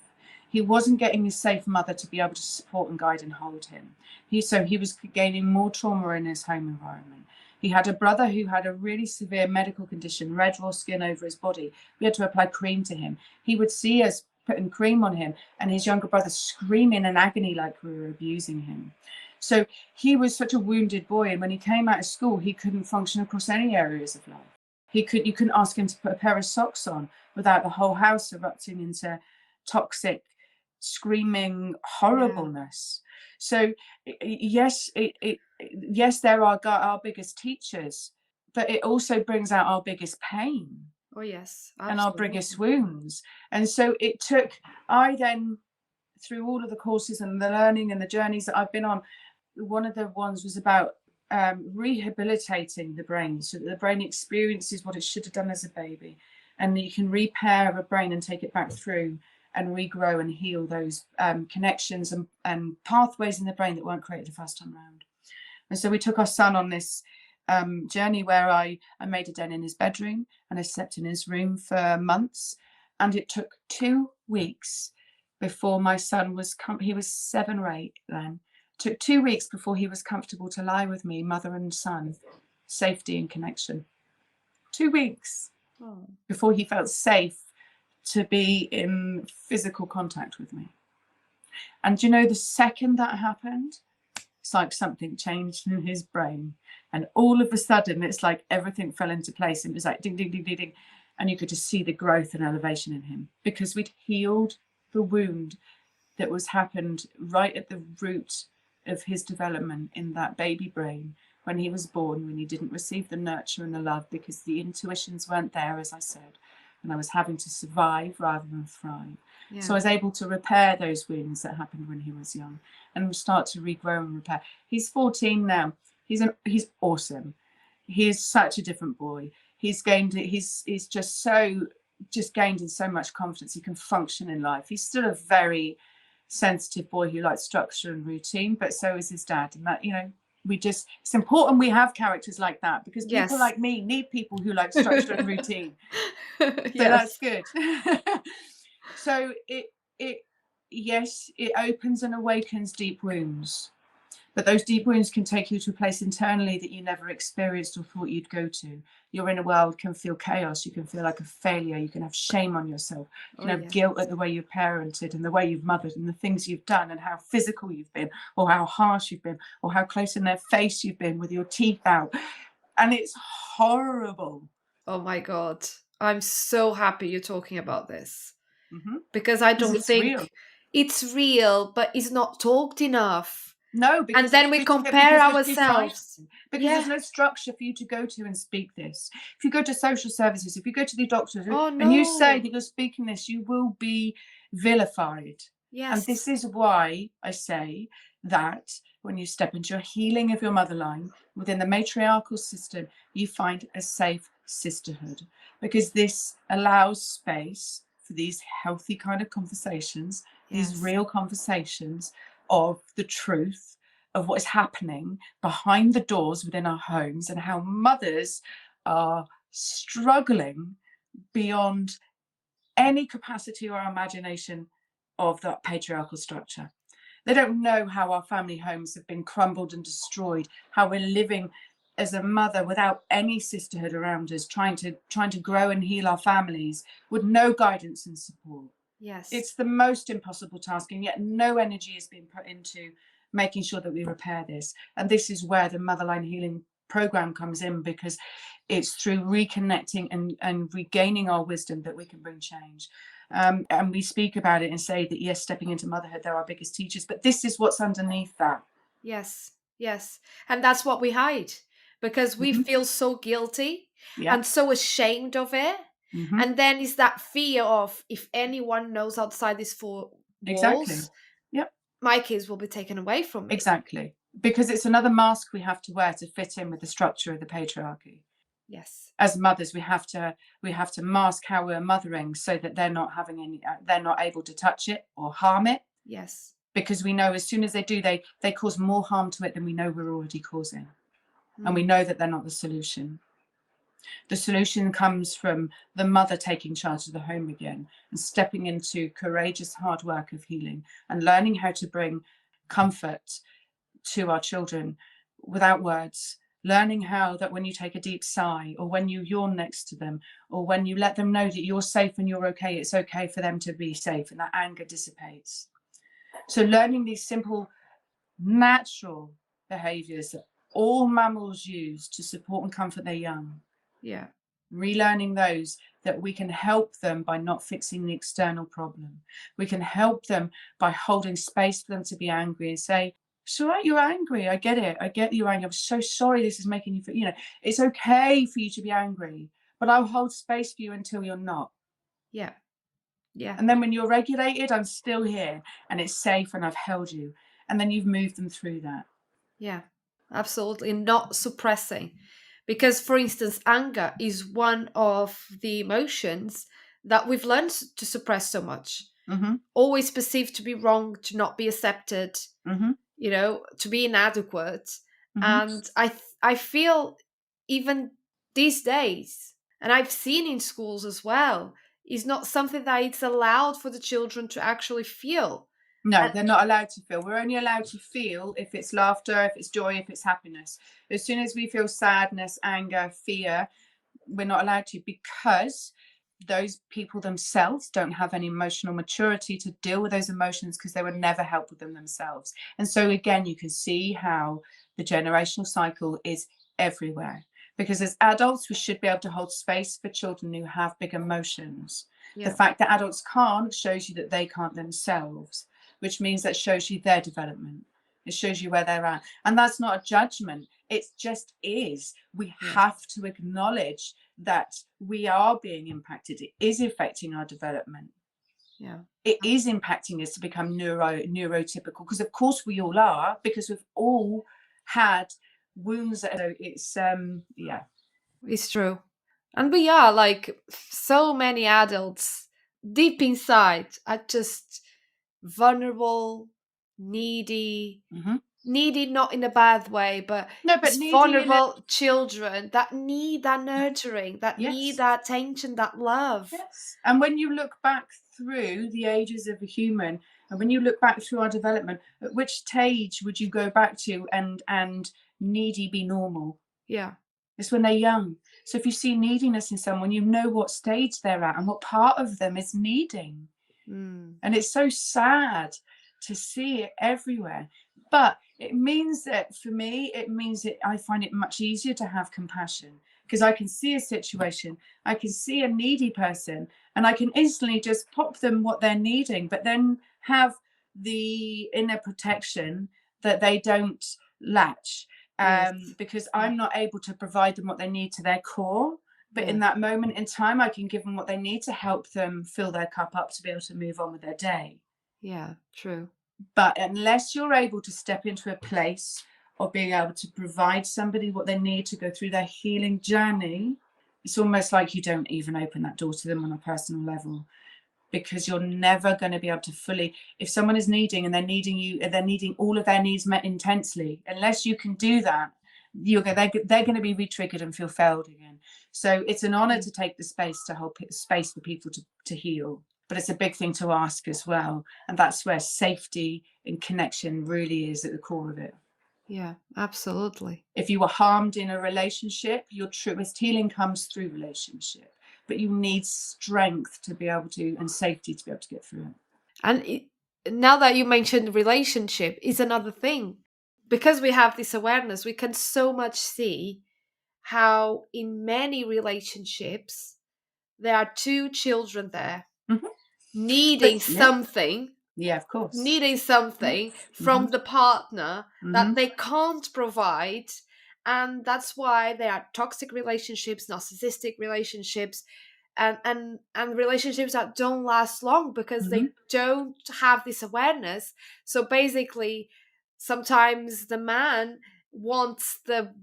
He wasn't getting a safe mother to be able to support and guide and hold him. He was gaining more trauma in his home environment. He had a brother who had a really severe medical condition, red raw skin over his body. We had to apply cream to him. He would see us putting cream on him and his younger brother screaming in agony like we were abusing him. So he was such a wounded boy. And when he came out of school, he couldn't function across any areas of life. You couldn't ask him to put a pair of socks on without the whole house erupting into toxic, screaming horribleness. So yes, yes, there are our biggest teachers, but it also brings out our biggest pain. Oh yes, absolutely. And our biggest absolutely. wounds. And so I then, through all of the courses and the learning and the journeys that I've been on, one of the ones was about rehabilitating the brain so that the brain experiences what it should have done as a baby, and you can repair a brain and take it back through and regrow and heal those connections and pathways in the brain that weren't created the first time around. And so we took our son on this journey where I made a den in his bedroom and I slept in his room for months, and it took 2 weeks before my son was he was 7 or 8 then. Took 2 weeks before he was comfortable to lie with me, mother and son, safety and connection. 2 weeks before he felt safe to be in physical contact with me. And you know, the second that happened, it's like something changed in his brain. And all of a sudden, it's like everything fell into place. And it was like ding, ding, ding, ding, ding. And you could just see the growth and elevation in him because we'd healed the wound that was happened right at the root of his development in that baby brain when he was born, when he didn't receive the nurture and the love because the intuitions weren't there, as I said, and I was having to survive rather than thrive. Yeah. So I was able to repair those wounds that happened when he was young and start to regrow and repair. He's 14 now. He's awesome. He is such a different boy. He's gained in so much confidence. He can function in life. He's still a very sensitive boy who likes structure and routine, but so is his dad. And that, you know, it's important we have characters like that because people like me need people who like structure and routine. So that's good. So it opens and awakens deep wounds. But those deep wounds can take you to a place internally that you never experienced or thought you'd go to. Your inner world can feel chaos. You can feel like a failure. You can have shame on yourself. You can have guilt at the way you've parented and the way you've mothered and the things you've done and how physical you've been or how harsh you've been or how close in their face you've been with your teeth out. And it's horrible. Oh my God. I'm so happy you're talking about this. Because I don't think it's real, but it's not talked enough. No, because and then we compare ourselves because there's no structure for you to go to and speak this. If you go to social services, if you go to the doctors and you say that you're speaking this, you will be vilified. And this is why I say that when you step into your healing of your motherline within the matriarchal system, you find a safe sisterhood, because this allows space for these healthy kind of conversations, these real conversations of the truth of what is happening behind the doors within our homes and how mothers are struggling beyond any capacity or imagination of that patriarchal structure. They don't know how our family homes have been crumbled and destroyed, how we're living as a mother without any sisterhood around us, trying to grow and heal our families with no guidance and support. It's the most impossible task, and yet no energy is being put into making sure that we repair this. And this is where the Motherline Healing Program comes in, because it's through reconnecting and regaining our wisdom that we can bring change. And we speak about it and say that, yes, stepping into motherhood, they're our biggest teachers, but this is what's underneath that. Yes. And that's what we hide, because we feel so guilty and so ashamed of it. And then is that fear of, if anyone knows outside these four walls, my kids will be taken away from me. Exactly. Because it's another mask we have to wear to fit in with the structure of the patriarchy. Yes. As mothers, we have to mask how we're mothering so that they're not able to touch it or harm it. Yes. Because we know as soon as they do, they cause more harm to it than we know we're already causing. And we know that they're not the solution. The solution comes from the mother taking charge of the home again and stepping into courageous hard work of healing and learning how to bring comfort to our children without words. Learning how that when you take a deep sigh, or when you yawn next to them, or when you let them know that you're safe and you're okay, it's okay for them to be safe, and that anger dissipates. So learning these simple, natural behaviors that all mammals use to support and comfort their young. Yeah. Relearning those, that we can help them by not fixing the external problem. We can help them by holding space for them to be angry and say, it's all right, you're angry. I get it. I get you're angry. I'm so sorry this is making you feel, it's okay for you to be angry, but I'll hold space for you until you're not. Yeah. Yeah. And then when you're regulated, I'm still here and it's safe and I've held you. And then you've moved them through that. Yeah. Absolutely. Not suppressing. Because, for instance, anger is one of the emotions that we've learned to suppress so much. Mm-hmm. Always perceived to be wrong, to not be accepted, Mm-hmm. To be inadequate. Mm-hmm. And I feel even these days, and I've seen in schools as well, is not something that it's allowed for the children to actually feel. No, they're not allowed to feel. We're only allowed to feel if it's laughter, if it's joy, if it's happiness. As soon as we feel sadness, anger, fear, we're not allowed to, because those people themselves don't have any emotional maturity to deal with those emotions, because they were never helped with them themselves. And so again, you can see how the generational cycle is everywhere, because as adults we should be able to hold space for children who have big emotions. Yeah. The fact that adults can't shows you that they can't themselves, which means that shows you their development. It shows you where they're at. And that's not a judgment. It just is. We have to acknowledge that we are being impacted. It is affecting our development. Yeah. It is impacting us to become neurotypical, because of course we all are, because we've all had wounds. So it's It's true. And we are, like, so many adults deep inside are just vulnerable, needy, needy not in a bad way, but it's vulnerable children that need that nurturing, that need that attention, that love. Yes. And when you look back through the ages of a human, and when you look back through our development, at which stage would you go back to and needy be normal? Yeah. It's when they're young. So if you see neediness in someone, you know what stage they're at and what part of them is needing. And it's so sad to see it everywhere. But it means that, for me, I find it much easier to have compassion, because I can see a situation, I can see a needy person, and I can instantly just pop them what they're needing, but then have the inner protection that they don't latch. Because I'm not able to provide them what they need to their core. But in that moment in time, I can give them what they need to help them fill their cup up to be able to move on with their day. Yeah, true. But unless you're able to step into a place of being able to provide somebody what they need to go through their healing journey, it's almost like you don't even open that door to them on a personal level, because you're never going to be able to fully, if someone is needing and they're needing all of their needs met intensely, unless you can do that, they're going to be re-triggered and feel failed again. So it's an honor to take the space to hold space for people to heal, but it's a big thing to ask as well. And that's where safety and connection really is at the core of it. Yeah, absolutely. If you were harmed in a relationship, your truest healing comes through relationship, but you need strength to be able to, and safety to be able to get through it. And now that you mentioned relationship is another thing. Because we have this awareness, we can so much see how in many relationships there are two children there needing something. Yeah, of course. Needing something from the partner that they can't provide. And that's why there are toxic relationships, narcissistic relationships, and relationships that don't last long, because they don't have this awareness. So basically, sometimes the man wants the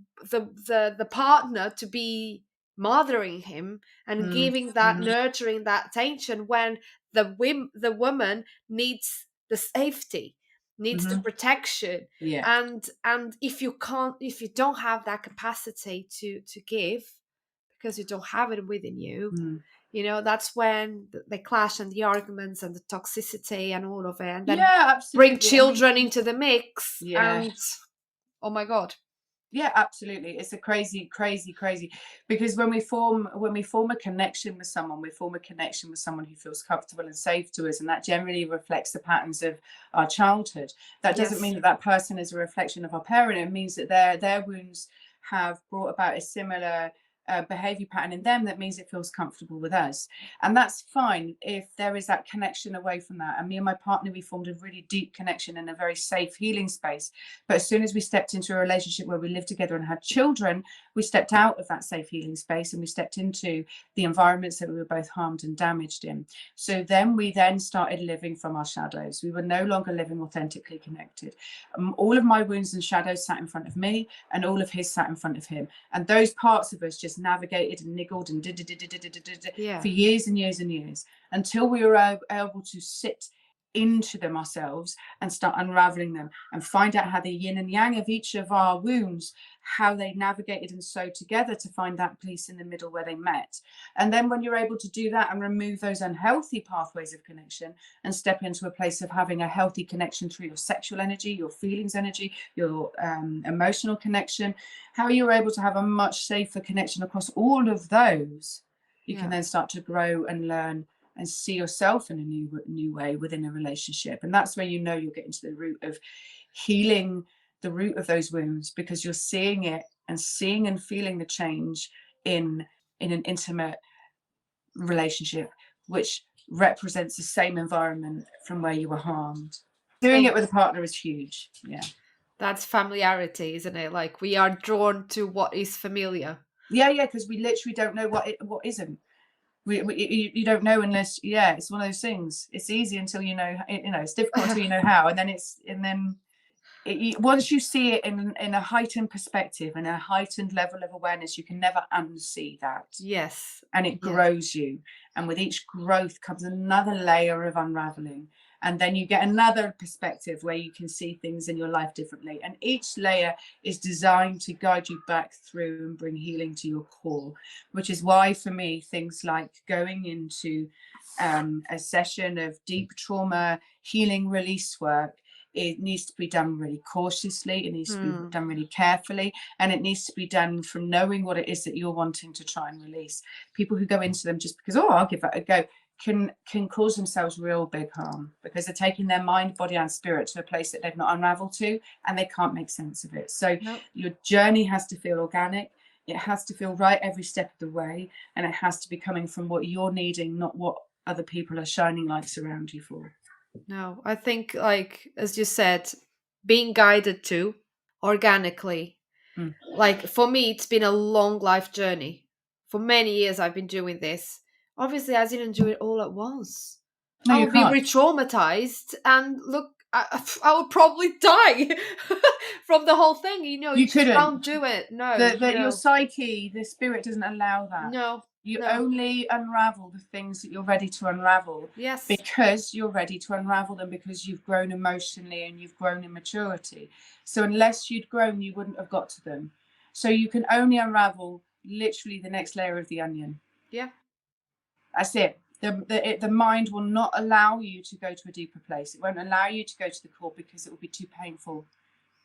partner to be mothering him and giving that nurturing, that attention, when the woman needs the safety, needs the protection. And if you don't have that capacity to give, because you don't have it within you, Mm. that's when the clash and the arguments and the toxicity and all of it, and then Yeah, bring absolutely. children into the mix. Yeah. And oh my God. Yeah, absolutely. It's a crazy, because when we form a connection with someone, we form a connection with someone who feels comfortable and safe to us, and that generally reflects the patterns of our childhood. That doesn't mean that person is a reflection of our parent. It means that their wounds have brought about a similar behavior pattern in them. That means it feels comfortable with us, and that's fine if there is that connection away from that. And me and my partner, we formed a really deep connection in a very safe healing space. But as soon as we stepped into a relationship where we lived together and had children, we stepped out of that safe healing space and we stepped into the environments that we were both harmed and damaged in. So then we started living from our shadows. We were no longer living authentically connected. All of my wounds and shadows sat in front of me, and all of his sat in front of him. And those parts of us just navigated and niggled and did for years and years and years, until we were able to sit into them ourselves and start unraveling them and find out how the yin and yang of each of our wounds, how they navigated and sewed together to find that place in the middle where they met. And then when you're able to do that and remove those unhealthy pathways of connection and step into a place of having a healthy connection through your sexual energy, your feelings energy, your emotional connection, how you're able to have a much safer connection across all of those, you can then start to grow and learn and see yourself in a new way within a relationship. And that's where you're getting to the root of healing, the root of those wounds, because you're seeing it and seeing and feeling the change in an intimate relationship, which represents the same environment from where you were harmed. Doing it with a partner is huge. Yeah. That's familiarity, isn't it? Like, we are drawn to what is familiar. Yeah, because we literally don't know what isn't. You don't know unless, it's one of those things. It's easy until it's difficult until you know how, and then once you see it in a heightened perspective and a heightened level of awareness, you can never unsee that. Yes. And it grows you, and with each growth comes another layer of unraveling, and then you get another perspective where you can see things in your life differently, and each layer is designed to guide you back through and bring healing to your core, which is why for me things like going into a session of deep trauma healing release work, it needs to be done really cautiously, it needs to be done really carefully, and it needs to be done from knowing what it is that you're wanting to try and release. People who go into them just because, I'll give that a go, can cause themselves real big harm, because they're taking their mind, body and spirit to a place that they've not unraveled to, and they can't make sense of it. So your journey has to feel organic, it has to feel right every step of the way, and it has to be coming from what you're needing, not what other people are shining lights around you for. No, I think, like, as you said, being guided to organically. Like, for me, it's been a long life journey. For many years I've been doing this. Obviously, I didn't do it all at once. No, I you would be can't. re-traumatized, and look, I would probably die from the whole thing. You just don't do it. No, your psyche, the spirit doesn't allow that. No. You only unravel the things that you're ready to unravel. Yes. Because you're ready to unravel them, because you've grown emotionally and you've grown in maturity. So unless you'd grown, you wouldn't have got to them. So you can only unravel literally the next layer of the onion. Yeah. That's it. The mind will not allow you to go to a deeper place. It won't allow you to go to the core, because it will be too painful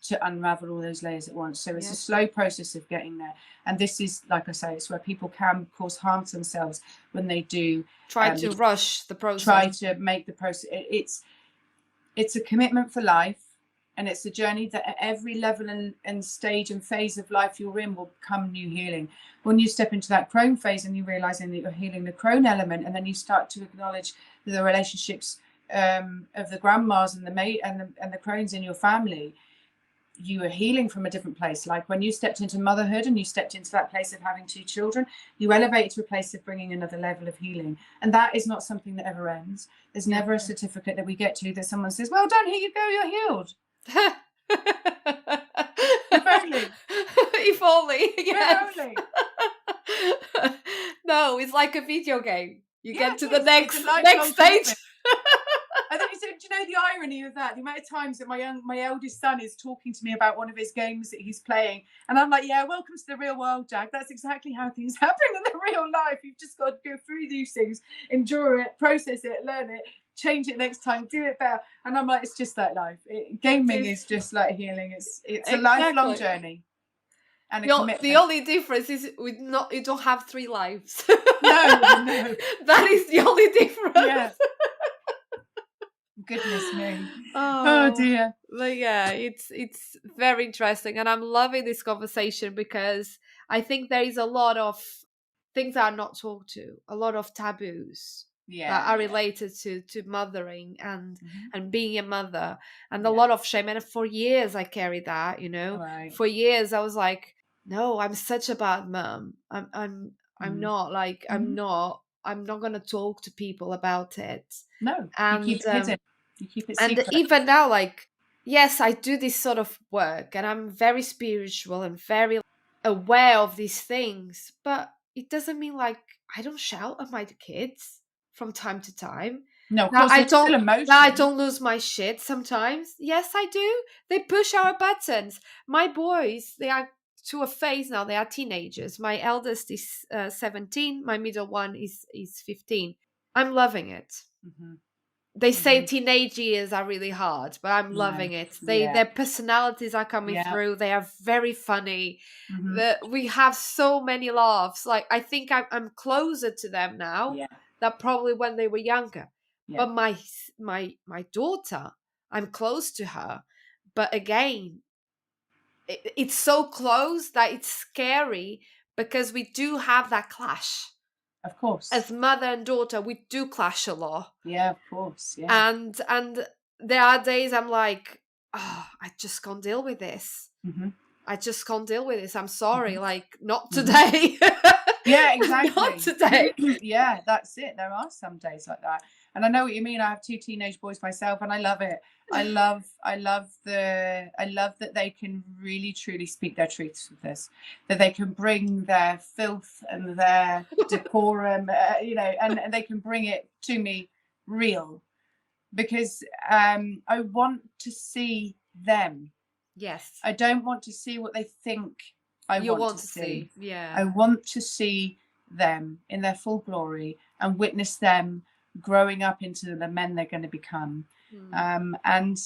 to unravel all those layers at once. So it's a slow process of getting there. And this is, like I say, it's where people can cause harm to themselves when they do try to rush the process, try to make the process. It's a commitment for life, and it's a journey that at every level and stage and phase of life you're in will come new healing. When you step into that crone phase and you're realizing that you're healing the crone element, and then you start to acknowledge the relationships of the grandmas and the crones in your family, you are healing from a different place. Like when you stepped into motherhood and you stepped into that place of having 2 children, you elevated to a place of bringing another level of healing. And that is not something that ever ends. There's never a certificate that we get to that someone says, well done, here you go, you're healed. If only. If only. Yes. If only. No, it's like a video game. You get to the it's next a lifelong stage. And then he said, do you know the irony of that? The amount of times that my eldest son is talking to me about one of his games that he's playing. And I'm like, yeah, welcome to the real world, Jack. That's exactly how things happen in the real life. You've just got to go through these things, endure it, process it, learn it, change it next time, do it better. And I'm like, it's just like life. Gaming is just like healing. It's a lifelong journey. And the only difference is you don't have 3 lives. No. That is the only difference. Yeah. Goodness me. Oh dear. But yeah, it's very interesting, and I'm loving this conversation because I think there is a lot of things that are not talked to, a lot of taboos that are related to mothering and being a mother, and a lot of shame. And for years I carried that, Right. For years I was like, no, I'm such a bad mom. I'm not like I'm not gonna talk to people about it. No, And you keep it hidden. You keep it secret. and even now, like, yes, I do this sort of work, and I'm very spiritual and very aware of these things, but it doesn't mean like I don't shout at my kids from time to time. No, of course, there's still emotion. I don't lose my shit sometimes. Yes, I do. They push our buttons. My boys, they are to a phase now. They are teenagers. My eldest is 17. My middle one is 15. I'm loving it. They say teenage years are really hard, but I'm loving it. Their personalities are coming through. They are very funny. We have so many laughs. Like, I think I'm closer to them now than probably when they were younger. But my daughter, I'm close to her. But again, it's so close that it's scary because we do have that clash. Of course. As mother and daughter, we do clash a lot. Yeah, of course. Yeah. And there are days I'm like, oh, I just can't deal with this. I just can't deal with this. I'm sorry. Like, not today. Yeah, exactly. Not today. Yeah, that's it. There are some days like that. And I know what you mean. I have 2 teenage boys myself, and I love it. I love that they can really truly speak their truths with this, that they can bring their filth and their decorum, and they can bring it to me real, because I want to see them. Yes. I don't want to see what they think I want to see. Yeah. I want to see them in their full glory and witness them growing up into the men they're going to become. And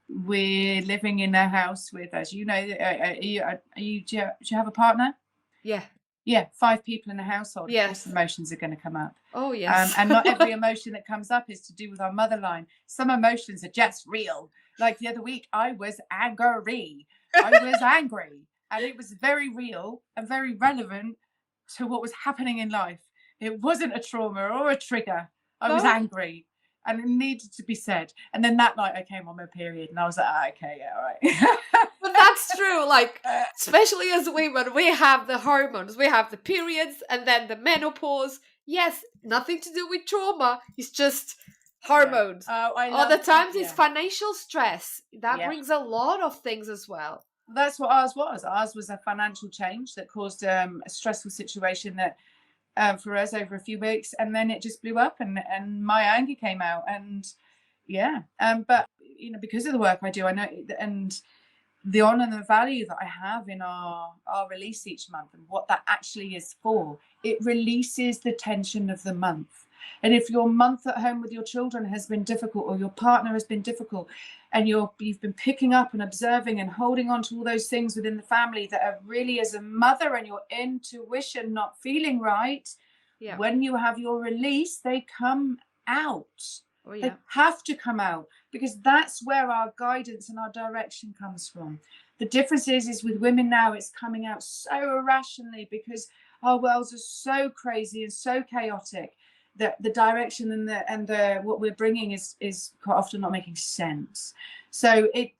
we're living in a house with, as you know, do you have a partner? Yeah, 5 people in a household. Yes. Of course, emotions are going to come up. Oh, yes. And not every emotion that comes up is to do with our mother line. Some emotions are just real. Like the other week, I was angry. And it was very real and very relevant to what was happening in life. It wasn't a trauma or a trigger. I was angry, and it needed to be said. And then that night I came on my period, and I was like, okay, yeah, all right. But that's true. Like, especially as women, we have the hormones, we have the periods, and then the menopause. Yes, nothing to do with trauma. It's just hormones. Other times it's financial stress. That brings a lot of things as well. That's what ours was. Ours was a financial change that caused a stressful situation that for us over a few weeks, and then it just blew up, and my anger came out, and but because of the work I do, I know, and the honor and the value that I have in our release each month, and what that actually is for, it releases the tension of the month. And if your month at home with your children has been difficult, or your partner has been difficult, and you've been picking up and observing and holding on to all those things within the family that are really, as a mother, and your intuition not feeling right, when you have your release, they come out. They have to come out, because that's where our guidance and our direction comes from. The difference is with women now, it's coming out so irrationally because our worlds are so crazy and so chaotic that the direction and the what we're bringing is quite often not making sense. So it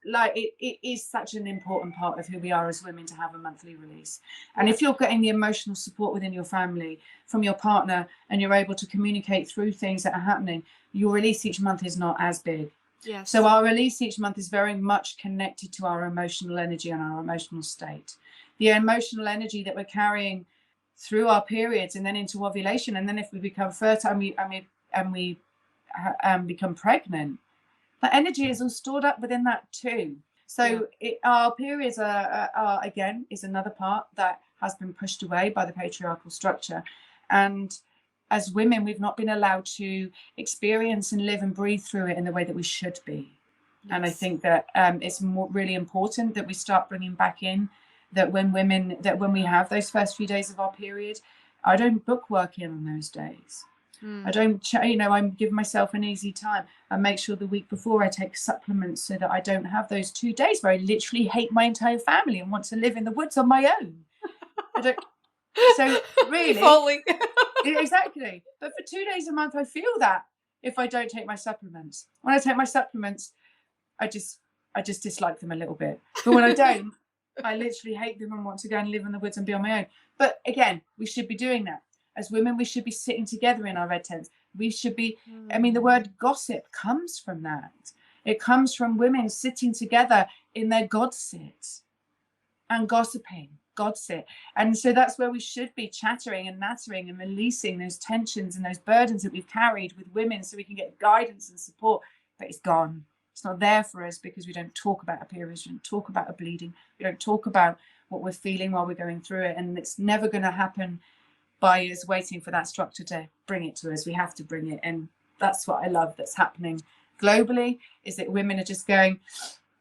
is such an important part of who we are as women to have a monthly release. And if you're getting the emotional support within your family from your partner, and you're able to communicate through things that are happening, your release each month is not as big. Yes. So our release each month is very much connected to our emotional energy and our emotional state. The emotional energy that we're carrying through our periods and then into ovulation, and then if we become fertile and we become pregnant. That energy is all stored up within that too. So our periods are again is another part that has been pushed away by the patriarchal structure, and as women we've not been allowed to experience and live and breathe through it in the way that we should be. And I think that it's really important that we start bringing back in that when we have those first few days of our period, I don't book work in on those days. I don't, I'm giving myself an easy time. I make sure the week before I take supplements so that I don't have those 2 days where I literally hate my entire family and want to live in the woods on my own. So really, exactly. But for 2 days a month, I feel that if I don't take my supplements. When I take my supplements, I just dislike them a little bit. But when I don't, I literally hate them and want to go and live in the woods and be on my own. But again, we should be doing that. As women, we should be sitting together in our red tents. We should be, the word gossip comes from that. It comes from women sitting together in their God sit and gossiping, God sit. And so that's where we should be chattering and nattering and releasing those tensions and those burdens that we've carried with women so we can get guidance and support. But it's gone. It's not there for us because we don't talk about our periods, we don't talk about our bleeding, we don't talk about what we're feeling while we're going through it. And it's never going to happen by us waiting for that structure to bring it to us. We have to bring it. And that's what I love that's happening globally, is that women are just going,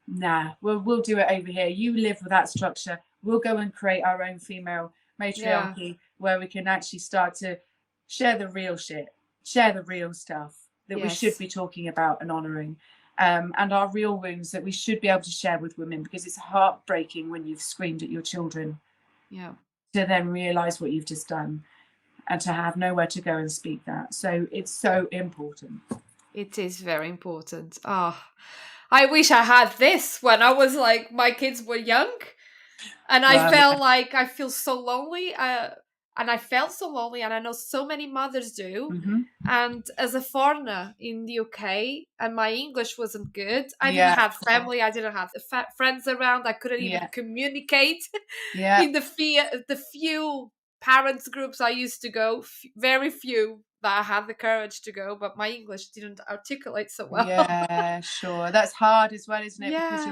nah, we'll do it over here. You live with that structure. We'll go and create our own female matriarchy where we can actually start to share the real shit, share the real stuff that we should be talking about and honouring. And our real wounds that we should be able to share with women, because it's heartbreaking when you've screamed at your children to then realise what you've just done and to have nowhere to go and speak that. So it's so important. It is very important. Oh, I wish I had this when I was like, my kids were young, and I felt like I feel so lonely. And I felt so lonely, and I know so many mothers do. Mm-hmm. And as a foreigner in the UK, and my English wasn't good, I didn't have family, I didn't have friends around, I couldn't even communicate in the few parents groups I used to go, very few that I had the courage to go, but my English didn't articulate so well. Yeah, sure. That's hard as well, isn't it? Because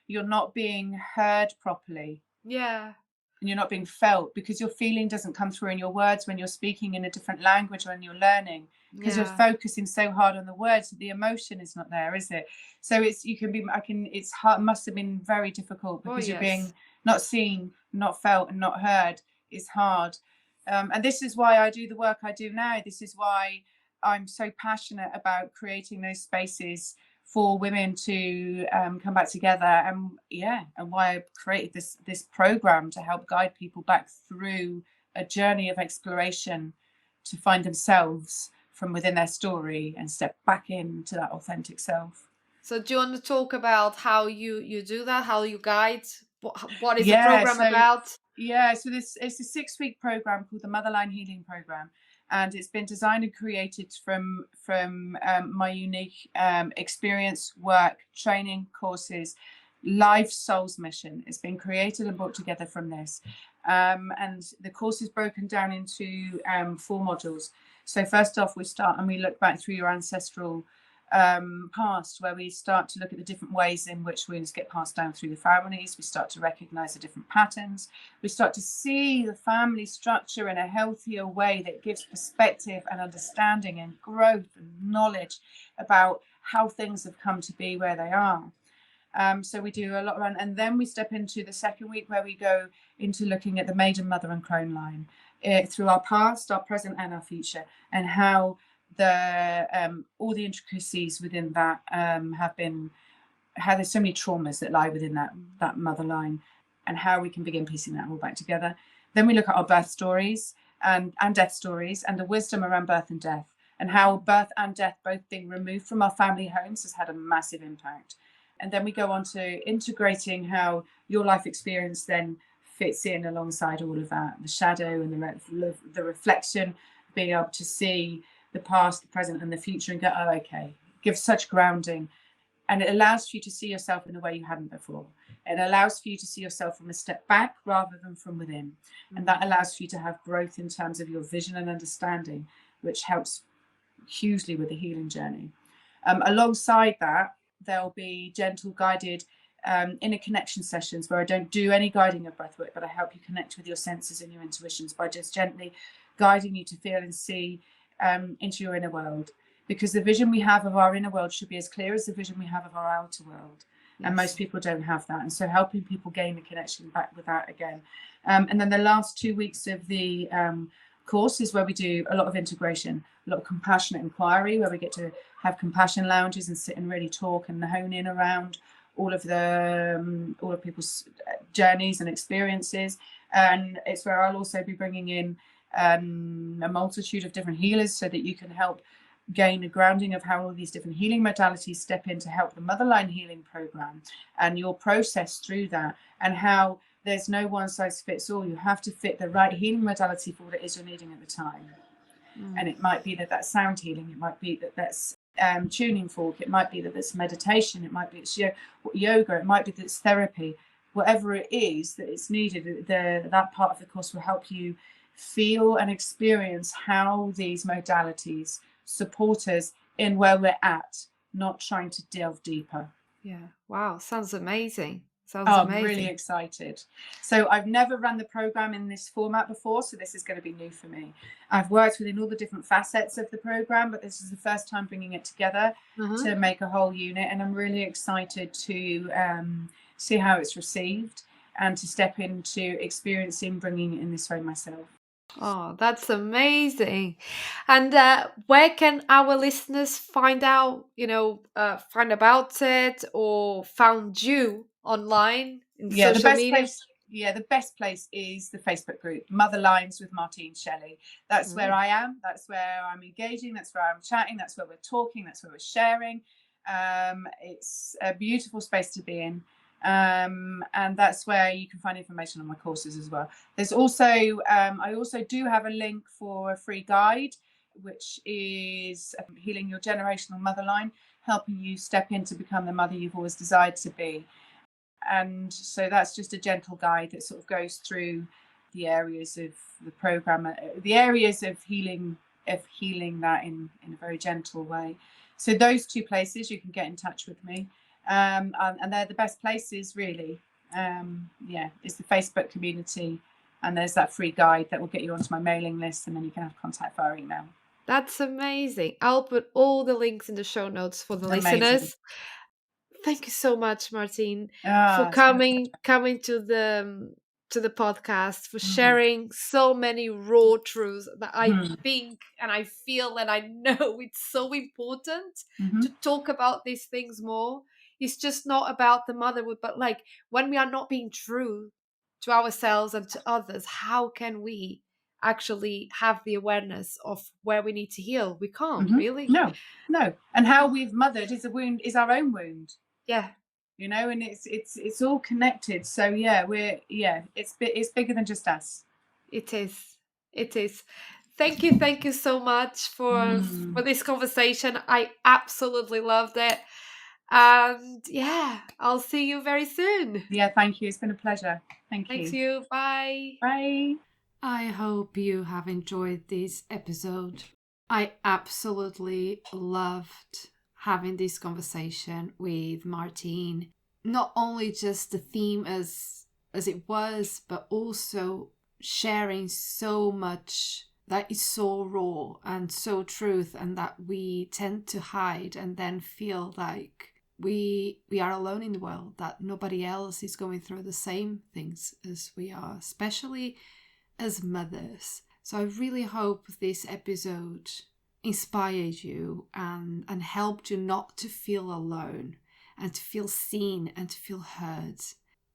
you're not being heard properly. Yeah. And you're not being felt, because your feeling doesn't come through in your words when you're speaking in a different language or when you're learning, because you're focusing so hard on the words that the emotion is not there, is it? So it's hard, must have been very difficult, because you're being not seen, not felt, and not heard is hard. And this is why I do the work I do now. This is why I'm so passionate about creating those spaces for women to come back together, and why I created this program to help guide people back through a journey of exploration to find themselves from within their story and step back into that authentic self. So do you want to talk about how you do that, how you guide? What is the program about? Yeah, so it's a 6-week program called the Motherline Healing Program. And it's been designed and created from my unique experience, work, training, courses, life souls mission. It's been created and brought together from this. And the course is broken down into 4 modules. So first off, we start and we look back through your ancestral past, where we start to look at the different ways in which wounds get passed down through the families. We start to recognize the different patterns. We start to see the family structure in a healthier way that gives perspective and understanding and growth and knowledge about how things have come to be where they are. So we do a lot around, and then we step into the second week where we go into looking at the maiden, mother and crone line through our past, our present and our future, and how all the intricacies within that how there's so many traumas that lie within that mother line, and how we can begin piecing that all back together. Then we look at our birth stories and death stories, and the wisdom around birth and death, and how birth and death both being removed from our family homes has had a massive impact. And then we go on to integrating how your life experience then fits in alongside all of that, the shadow and the reflection, being able to see the past, the present and the future and go, oh, okay, gives such grounding. And it allows for you to see yourself in a way you hadn't before. It allows for you to see yourself from a step back rather than from within. And that allows for you to have growth in terms of your vision and understanding, which helps hugely with the healing journey. Alongside that, there'll be gentle guided inner connection sessions where I don't do any guiding of breathwork, but I help you connect with your senses and your intuitions by just gently guiding you to feel and see into your inner world. Because the vision we have of our inner world should be as clear as the vision we have of our outer world. Yes. And most people don't have that. And so helping people gain the connection back with that again. And then the last 2 weeks of the course is where we do a lot of integration, a lot of compassionate inquiry, where we get to have compassion lounges and sit and really talk and hone in around all of people's journeys and experiences. And it's where I'll also be bringing in a multitude of different healers so that you can help gain a grounding of how all these different healing modalities step in to help the Motherline healing program and your process through that, and how there's no one size fits all. You have to fit the right healing modality for what it is you're needing at the time. And it might be that that's sound healing, it might be that that's tuning fork, it might be that it's meditation, it might be it's yoga, it might be that it's therapy. Whatever it is that it's needed, that part of the course will help you feel and experience how these modalities support us in where we're at, not trying to delve deeper. Yeah. Wow. Sounds amazing. I'm really excited. So I've never run the program in this format before, so this is going to be new for me. I've worked within all the different facets of the program, but this is the first time bringing it together to make a whole unit, and I'm really excited to see how it's received and to step into experiencing bringing it in this way myself. Oh, that's amazing. And where can our listeners find out, find about it or found you online in social media? The best place is the Facebook group, Motherlines with Martine Shelley. That's where I am. That's where I'm engaging. That's where I'm chatting. That's where we're talking. That's where we're sharing. It's a beautiful space to be in. And that's where you can find information on my courses as well. There's also I also do have a link for a free guide, which is Healing Your Generational Motherline, helping you step in to become the mother you've always desired to be. And so that's just a gentle guide that sort of goes through the areas of the program, the areas of healing that in a very gentle way. So those two places you can get in touch with me. And they're the best places, really. It's the Facebook community, and there's that free guide that will get you onto my mailing list, and then you can have contact via email. That's amazing. I'll put all the links in the show notes for the listeners. Thank you so much, Martine, for coming to the podcast, for sharing so many raw truths that I think and I feel and I know it's so important to talk about these things more. It's just not about the motherhood, but like when we are not being true to ourselves and to others, how can we actually have the awareness of where we need to heal? We can't really. No. And how we've mothered is our own wound. Yeah. And it's all connected. So it's bigger than just us. It is. Thank you so much for this conversation. I absolutely loved it. And I'll see you very soon. Yeah, thank you. It's been a pleasure. Thanks you. Bye. Bye. I hope you have enjoyed this episode. I absolutely loved having this conversation with Martine. Not only just the theme as it was, but also sharing so much that is so raw and so truth, and that we tend to hide and then feel like we are alone in the world, that nobody else is going through the same things as we are, especially as mothers. So I really hope this episode inspired you and helped you not to feel alone and to feel seen and to feel heard.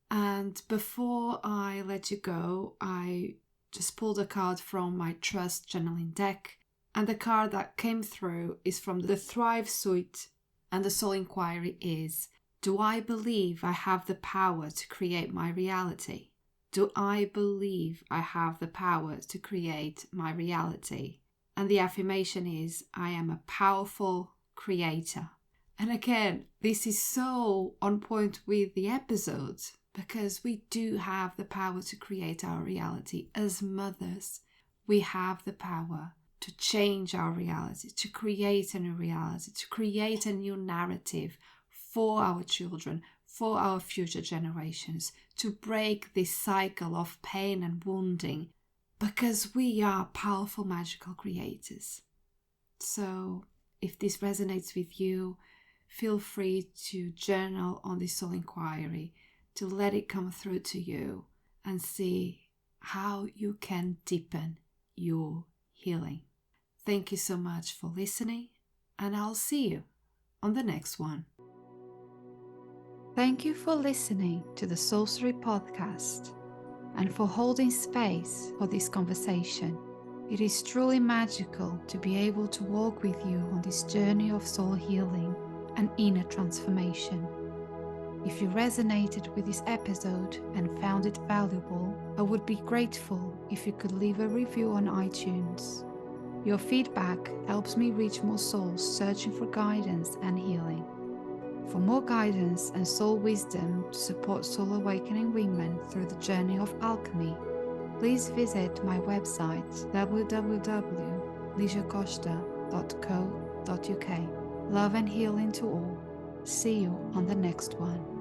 And before I let you go, I just pulled a card from my Trust Journaling deck, and the card that came through is from the Thrive Suite, and the soul inquiry is: do I believe I have the power to create my reality? Do I believe I have the power to create my reality? And the affirmation is: I am a powerful creator. And again, this is so on point with the episode, because we do have the power to create our reality. As mothers, we have the power to change our reality, to create a new reality, to create a new narrative for our children, for our future generations, to break this cycle of pain and wounding, because we are powerful, magical creators. So if this resonates with you, feel free to journal on this soul inquiry, to let it come through to you and see how you can deepen your healing. Thank you so much for listening, and I'll see you on the next one. Thank you for listening to the Soulcery podcast and for holding space for this conversation. It is truly magical to be able to walk with you on this journey of soul healing and inner transformation. If you resonated with this episode and found it valuable, I would be grateful if you could leave a review on iTunes. Your feedback helps me reach more souls searching for guidance and healing. For more guidance and soul wisdom to support soul awakening women through the journey of alchemy, please visit my website www.lisiacosta.co.uk. Love and healing to all. See you on the next one.